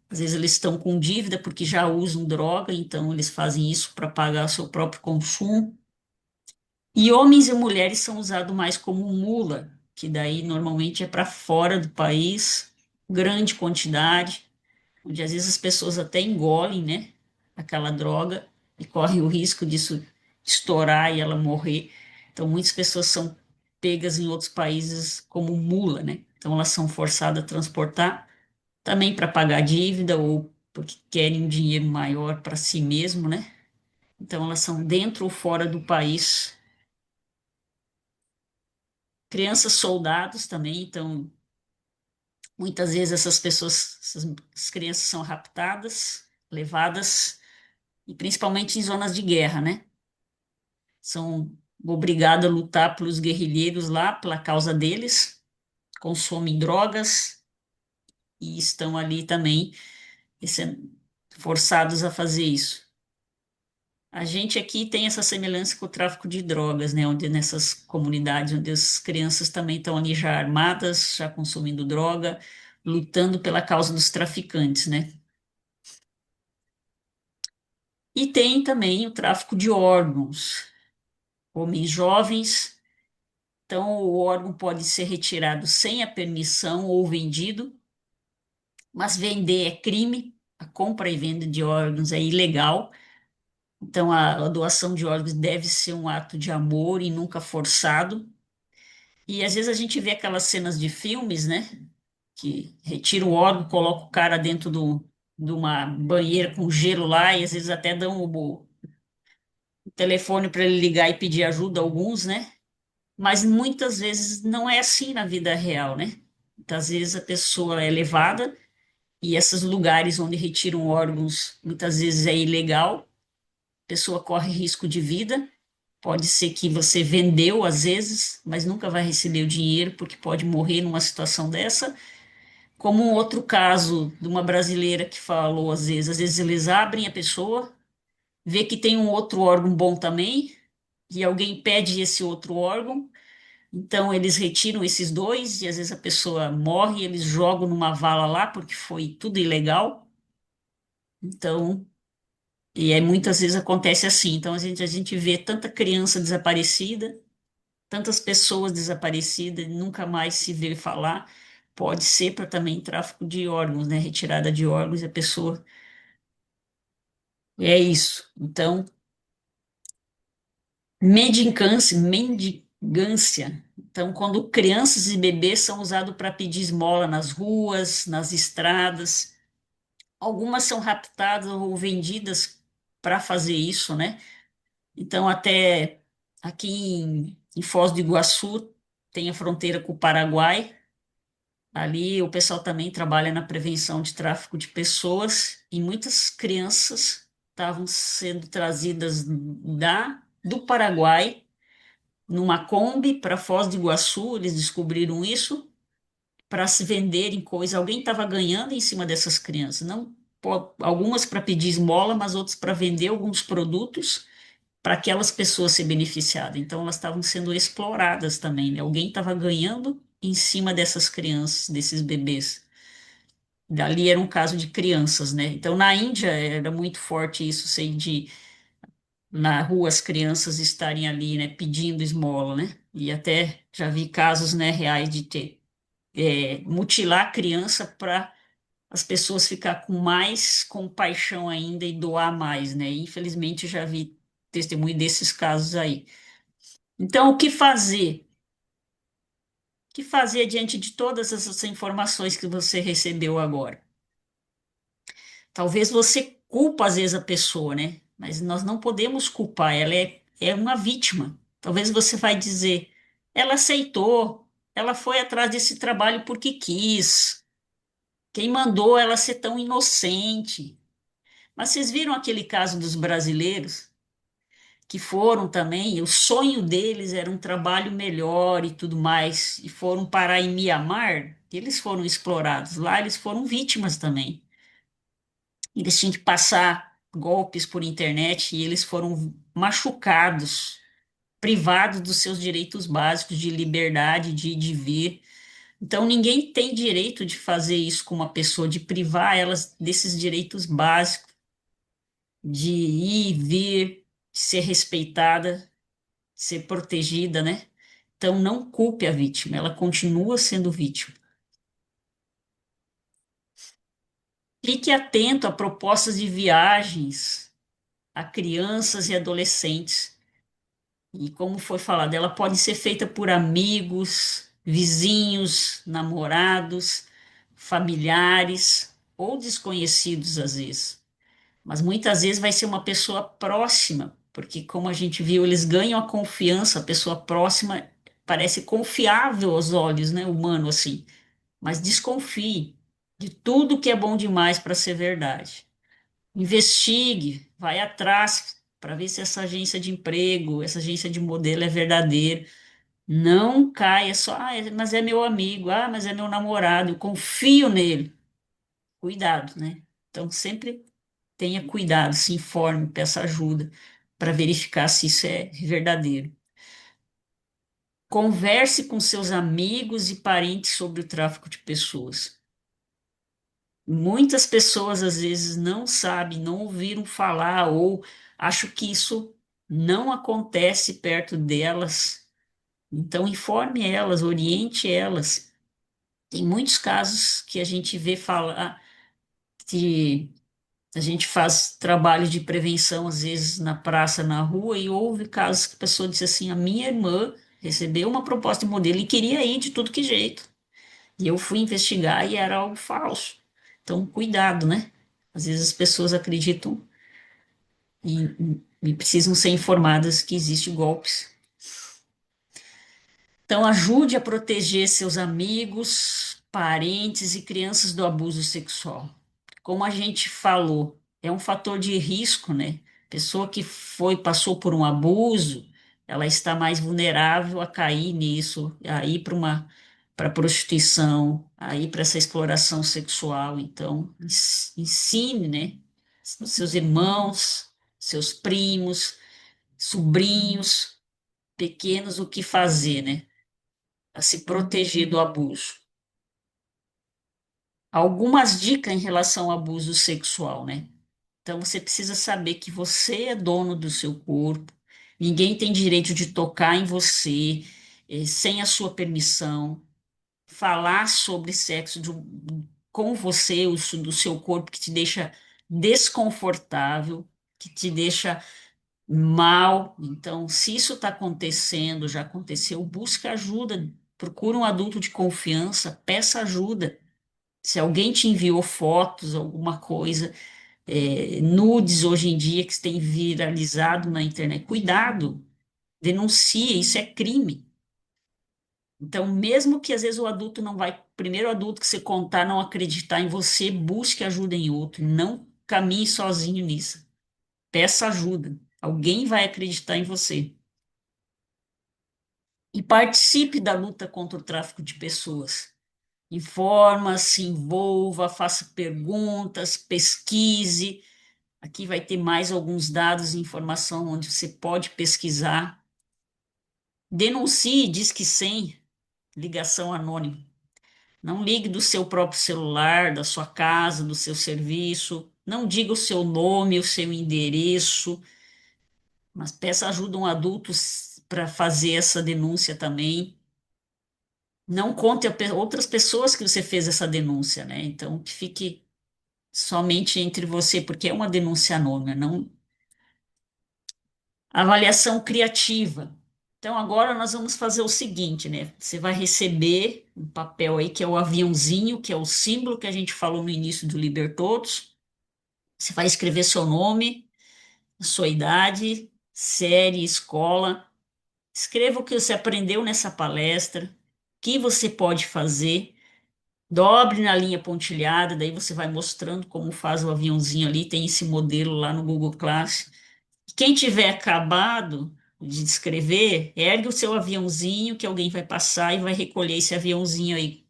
Às vezes eles estão com dívida porque já usam droga, então eles fazem isso para pagar o seu próprio consumo. E homens e mulheres são usados mais como mula, que daí normalmente é para fora do país, grande quantidade, onde às vezes as pessoas até engolem, né, aquela droga e correm o risco disso estourar e ela morrer. Então, muitas pessoas são pegas em outros países como mula, né? Então, elas são forçadas a transportar também para pagar dívida ou porque querem um dinheiro maior para si mesmo, né? Então, elas são dentro ou fora do país. Crianças soldados também, então, muitas vezes essas pessoas, essas crianças são raptadas, levadas e principalmente em zonas de guerra, né? São obrigados a lutar pelos guerrilheiros lá, pela causa deles, consomem drogas e estão ali também sendo forçados a fazer isso. A gente aqui tem essa semelhança com o tráfico de drogas, né? Onde nessas comunidades, onde as crianças também estão ali já armadas, já consumindo droga, lutando pela causa dos traficantes, né? E tem também o tráfico de órgãos. Homens jovens, então o órgão pode ser retirado sem a permissão ou vendido, mas vender é crime, a compra e venda de órgãos é ilegal. Então a doação de órgãos deve ser um ato de amor e nunca forçado. E às vezes a gente vê aquelas cenas de filmes, né? Que retira o órgão, coloca o cara dentro de uma banheira com gelo lá, e às vezes até dão o telefone para ele ligar e pedir ajuda, alguns, né? Mas muitas vezes não é assim na vida real, né? Muitas vezes a pessoa é levada e esses lugares onde retiram órgãos muitas vezes é ilegal, a pessoa corre risco de vida. Pode ser que você vendeu às vezes, mas nunca vai receber o dinheiro porque pode morrer numa situação dessa. Como um outro caso de uma brasileira que falou às vezes eles abrem a pessoa, vê que tem um outro órgão bom também, e alguém pede esse outro órgão. Então, eles retiram esses dois e às vezes a pessoa morre, eles jogam numa vala lá, porque foi tudo ilegal. Então, muitas vezes acontece assim. Então, a gente vê tanta criança desaparecida, tantas pessoas desaparecidas, e nunca mais se vê falar. Pode ser para também tráfico de órgãos, né? Retirada de órgãos, e a pessoa. É isso. Então, mendigância. Então, quando crianças e bebês são usados para pedir esmola nas ruas, nas estradas, algumas são raptadas ou vendidas para fazer isso, né? Então, até aqui em Foz do Iguaçu, tem a fronteira com o Paraguai. Ali o pessoal também trabalha na prevenção de tráfico de pessoas e muitas crianças estavam sendo trazidas do Paraguai numa Kombi para Foz do Iguaçu, eles descobriram isso para se venderem coisa. Alguém estava ganhando em cima dessas crianças, não algumas para pedir esmola, mas outras para vender alguns produtos para aquelas pessoas se beneficiarem. Então elas estavam sendo exploradas também, né? Alguém estava ganhando em cima dessas crianças, desses bebês. Dali era um caso de crianças, né? Então na Índia era muito forte isso, sei de na rua as crianças estarem ali, né, pedindo esmola, né? E até já vi casos, né, reais de ter mutilar a criança para as pessoas ficar com mais compaixão ainda e doar mais, né? Infelizmente já vi testemunho desses casos aí. Então, o que fazer? O que fazer diante de todas essas informações que você recebeu agora? Talvez você culpa às vezes a pessoa, né? Mas nós não podemos culpar, ela é uma vítima. Talvez você vai dizer, ela aceitou, ela foi atrás desse trabalho porque quis. Quem mandou ela ser tão inocente? Mas vocês viram aquele caso dos brasileiros que foram também, o sonho deles era um trabalho melhor e tudo mais, e foram parar em Mianmar, eles foram explorados. Lá eles foram vítimas também. Eles tinham que passar golpes por internet e eles foram machucados, privados dos seus direitos básicos de liberdade, de vir. Então, ninguém tem direito de fazer isso com uma pessoa, de privar elas desses direitos básicos, de ir, vir, de ser respeitada, ser protegida, né? Então, não culpe a vítima, ela continua sendo vítima. Fique atento a propostas de viagens a crianças e adolescentes. E como foi falado, ela pode ser feita por amigos, vizinhos, namorados, familiares ou desconhecidos às vezes. Mas muitas vezes vai ser uma pessoa próxima, porque como a gente viu, eles ganham a confiança, a pessoa próxima parece confiável aos olhos, né, humano assim. Mas desconfie de tudo que é bom demais para ser verdade. Investigue, vai atrás para ver se essa agência de emprego, essa agência de modelo é verdadeira. Não caia só, mas é meu amigo, mas é meu namorado, eu confio nele. Cuidado, né? Então, sempre tenha cuidado, se informe, peça ajuda para verificar se isso é verdadeiro. Converse com seus amigos e parentes sobre o tráfico de pessoas. Muitas pessoas às vezes não sabem, não ouviram falar ou acham que isso não acontece perto delas. Então, informe elas, oriente elas. Tem muitos casos que a gente vê falar que a gente faz trabalho de prevenção, às vezes, na praça, na rua, e houve casos que a pessoa disse assim: a minha irmã recebeu uma proposta de modelo e queria ir de tudo que jeito. E eu fui investigar e era algo falso. Então, cuidado, né? Às vezes as pessoas acreditam e precisam ser informadas que existem golpes. Então, ajude a proteger seus amigos, parentes e crianças do abuso sexual. Como a gente falou, é um fator de risco, né? Pessoa que passou por um abuso, ela está mais vulnerável a cair nisso, a ir para prostituição, a ir para essa exploração sexual. Então, ensine, né? Seus irmãos, seus primos, sobrinhos, pequenos, o que fazer, né? A se proteger do abuso. Algumas dicas em relação ao abuso sexual, né? Então você precisa saber que você é dono do seu corpo, ninguém tem direito de tocar em você sem a sua permissão, falar sobre sexo com você, uso do seu corpo que te deixa desconfortável, que te deixa mal. Então, se isso está acontecendo, já aconteceu, busque ajuda, procure um adulto de confiança, peça ajuda. Se alguém te enviou fotos, alguma coisa, nudes hoje em dia que tem viralizado na internet, cuidado, denuncie, isso é crime. Então, mesmo que às vezes o adulto não vai, primeiro adulto que você contar não acreditar em você, busque ajuda em outro, não caminhe sozinho nisso. Peça ajuda. Alguém vai acreditar em você. e participe da luta contra o tráfico de pessoas. Informa, se envolva, faça perguntas, pesquise. Aqui vai ter mais alguns dados e informação onde você pode pesquisar. Denuncie, diz que 100, ligação anônima. Não ligue do seu próprio celular, da sua casa, do seu serviço. Não diga o seu nome, o seu endereço, mas peça ajuda a um adulto para fazer essa denúncia também. Não conte a outras pessoas que você fez essa denúncia, né? Então, que fique somente entre você, porque é uma denúncia anônima, não avaliação criativa. Então, agora nós vamos fazer o seguinte, né? Você vai receber um papel aí que é o aviãozinho, que é o símbolo que a gente falou no início do Liber Todos. Você vai escrever seu nome, sua idade, série, escola. Escreva o que você aprendeu nessa palestra, o que você pode fazer. Dobre na linha pontilhada, daí você vai mostrando como faz o aviãozinho ali. Tem esse modelo lá no Google Class. Quem tiver acabado de escrever, ergue o seu aviãozinho que alguém vai passar e vai recolher esse aviãozinho aí.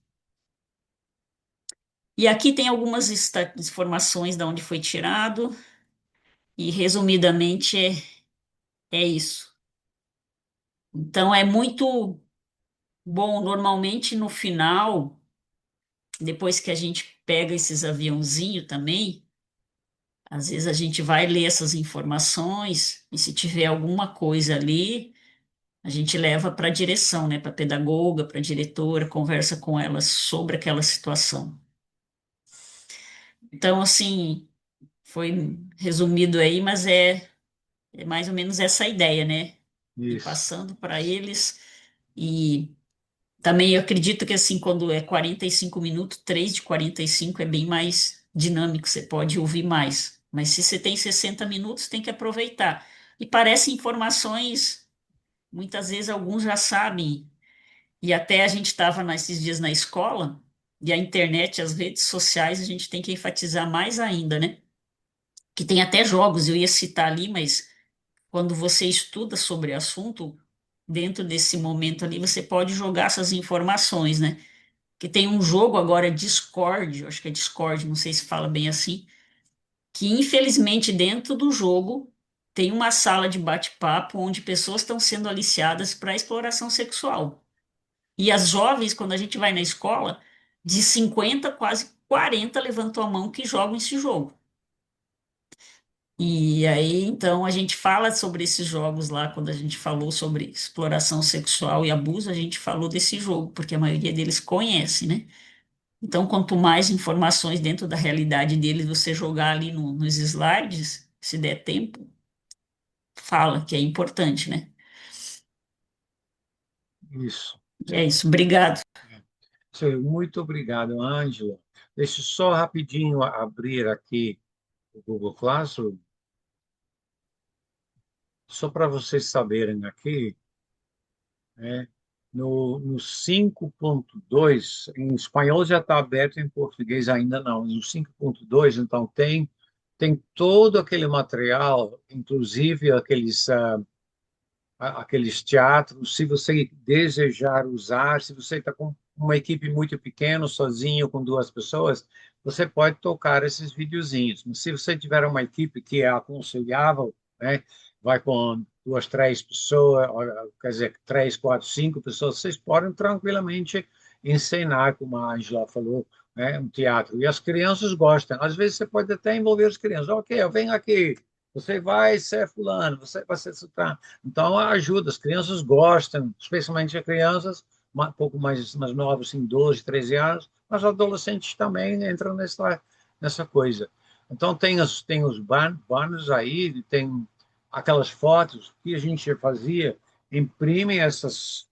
E aqui tem algumas informações de onde foi tirado, e resumidamente é isso. Então é muito bom, normalmente no final, depois que a gente pega esses aviãozinhos também, às vezes a gente vai ler essas informações, e se tiver alguma coisa ali, a gente leva para a direção, né, para a pedagoga, para a diretora, conversa com ela sobre aquela situação. Então, assim, foi resumido aí, mas é mais ou menos essa a ideia, né? E Isso. passando para eles. E também eu acredito que, assim, quando é 45 minutos, 3 de 45 é bem mais dinâmico, você pode ouvir mais. Mas se você tem 60 minutos, tem que aproveitar. E parece informações, muitas vezes alguns já sabem. E até a gente estava nesses dias na escola, e a internet, as redes sociais, a gente tem que enfatizar mais ainda, né? Que tem até jogos, eu ia citar ali, mas quando você estuda sobre o assunto, dentro desse momento ali, você pode jogar essas informações, né? Que tem um jogo agora, Discord, eu acho que é Discord, não sei se fala bem assim, que infelizmente dentro do jogo tem uma sala de bate-papo onde pessoas estão sendo aliciadas para exploração sexual. E as jovens, quando a gente vai na escola, de 50, quase 40 levantou a mão que jogam esse jogo. E aí, então, a gente fala sobre esses jogos lá, quando a gente falou sobre exploração sexual e abuso, a gente falou desse jogo, porque a maioria deles conhece, né? Então, quanto mais informações dentro da realidade deles você jogar ali nos slides, se der tempo, fala que é importante, né? Isso. E é isso, obrigado. Muito obrigado, Ângela. Deixa eu só rapidinho abrir aqui o Google Classroom, só para vocês saberem aqui, né? No 5.2, em espanhol já está aberto, em português ainda não. No 5.2, então, tem todo aquele material, inclusive aqueles teatros, se você desejar usar, se você está com uma equipe muito pequena, sozinho, com duas pessoas, você pode tocar esses videozinhos. Mas se você tiver uma equipe que é aconselhável, né, vai com duas, três pessoas, quer dizer, três, quatro, cinco pessoas, vocês podem tranquilamente encenar, como a Angela falou, né, um teatro. E as crianças gostam. Às vezes você pode até envolver as crianças. Ok, eu venho aqui, você vai ser fulano, você vai ser sultano. Então, ajuda, as crianças gostam, especialmente as crianças um pouco mais novas, assim, 12, 13 anos, mas adolescentes também entram nessa coisa. Então, tem os banners aí, tem aquelas fotos que a gente fazia, imprime essas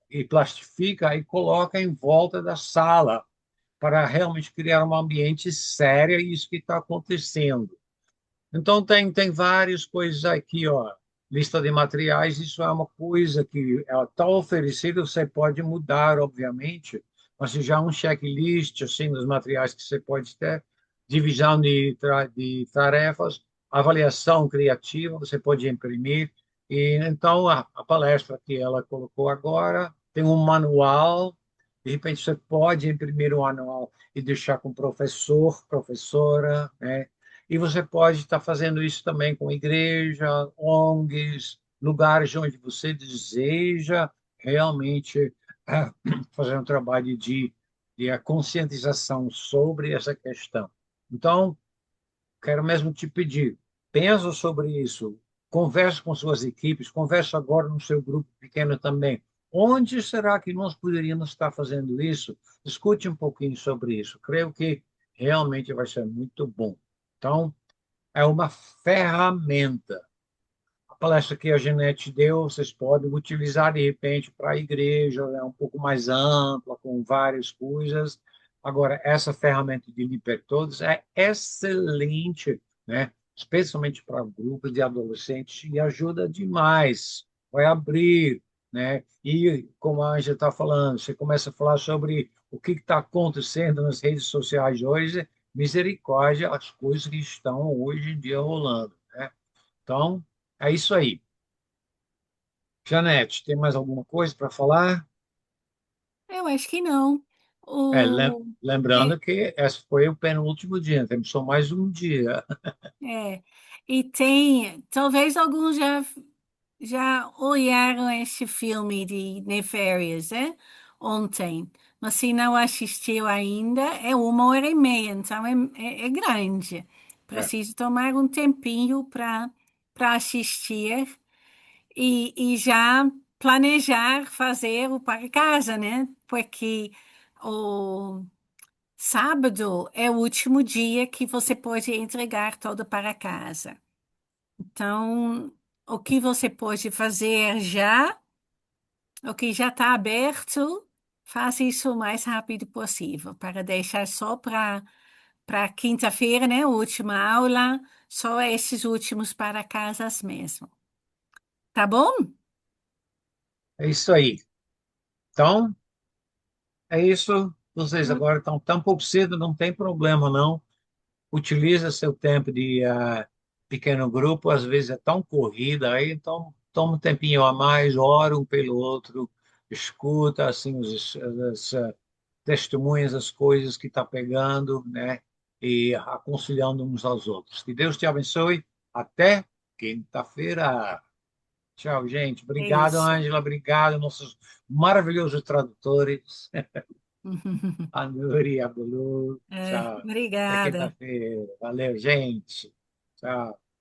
e plastifica e coloca em volta da sala para realmente criar um ambiente sério, e isso que está acontecendo. Então, tem várias coisas aqui, ó. Lista de materiais, isso é uma coisa que está oferecida, você pode mudar, obviamente, mas já um checklist, assim, dos materiais que você pode ter, divisão de tarefas, avaliação criativa, você pode imprimir, E então a palestra que ela colocou agora tem um manual. De repente você pode imprimir o manual e deixar com o professor, professora, né? E você pode estar fazendo isso também com igreja, ONGs, lugares onde você deseja realmente fazer um trabalho de conscientização sobre essa questão. Então, quero mesmo te pedir, pensa sobre isso, converse com suas equipes, converse agora no seu grupo pequeno também. Onde será que nós poderíamos estar fazendo isso? Discute um pouquinho sobre isso. Creio que realmente vai ser muito bom. Então, é uma ferramenta. A palestra que a Genete deu, vocês podem utilizar de repente para a igreja, é um pouco mais ampla, com várias coisas. Agora, essa ferramenta de Libertodos é excelente, né? Especialmente para grupos de adolescentes, e ajuda demais. Vai abrir, né? E, como a Ângela está falando, você começa a falar sobre o que está acontecendo nas redes sociais hoje, misericórdia, as coisas que estão hoje em dia rolando, né? Então, é isso aí. Janete, tem mais alguma coisa para falar? Eu acho que não. É, O, lembrando que esse foi o penúltimo dia, temos só mais um dia. é, e tem, talvez alguns já olharam este filme de Nefarious, ontem, mas se não assistiu ainda, é 1 hora e meia, então é grande. É, Preciso tomar um tempinho para assistir e já planejar fazer o para casa, né? Porque o sábado é o último dia que você pode entregar tudo para casa. Então, o que você pode fazer já, o que já está aberto, faça isso o mais rápido possível, para deixar só para quinta-feira, né? Última aula, só esses últimos para casas mesmo. Tá bom? é isso aí. Então, é isso. Vocês agora estão tão pouco cedo, não tem problema, não. Utiliza seu tempo de pequeno grupo, às vezes é tão corrida, aí então toma um tempinho a mais, ora um pelo outro, escuta assim as testemunhas, as coisas que está pegando, né? E aconselhando uns aos outros. Que Deus te abençoe. Até quinta-feira. Tchau, gente. É Obrigado, isso. Ângela. Obrigado, nossos maravilhosos tradutores. A Nuri, a Bulu. Tchau. Até Obrigada. quinta-feira. Valeu, gente. Tchau.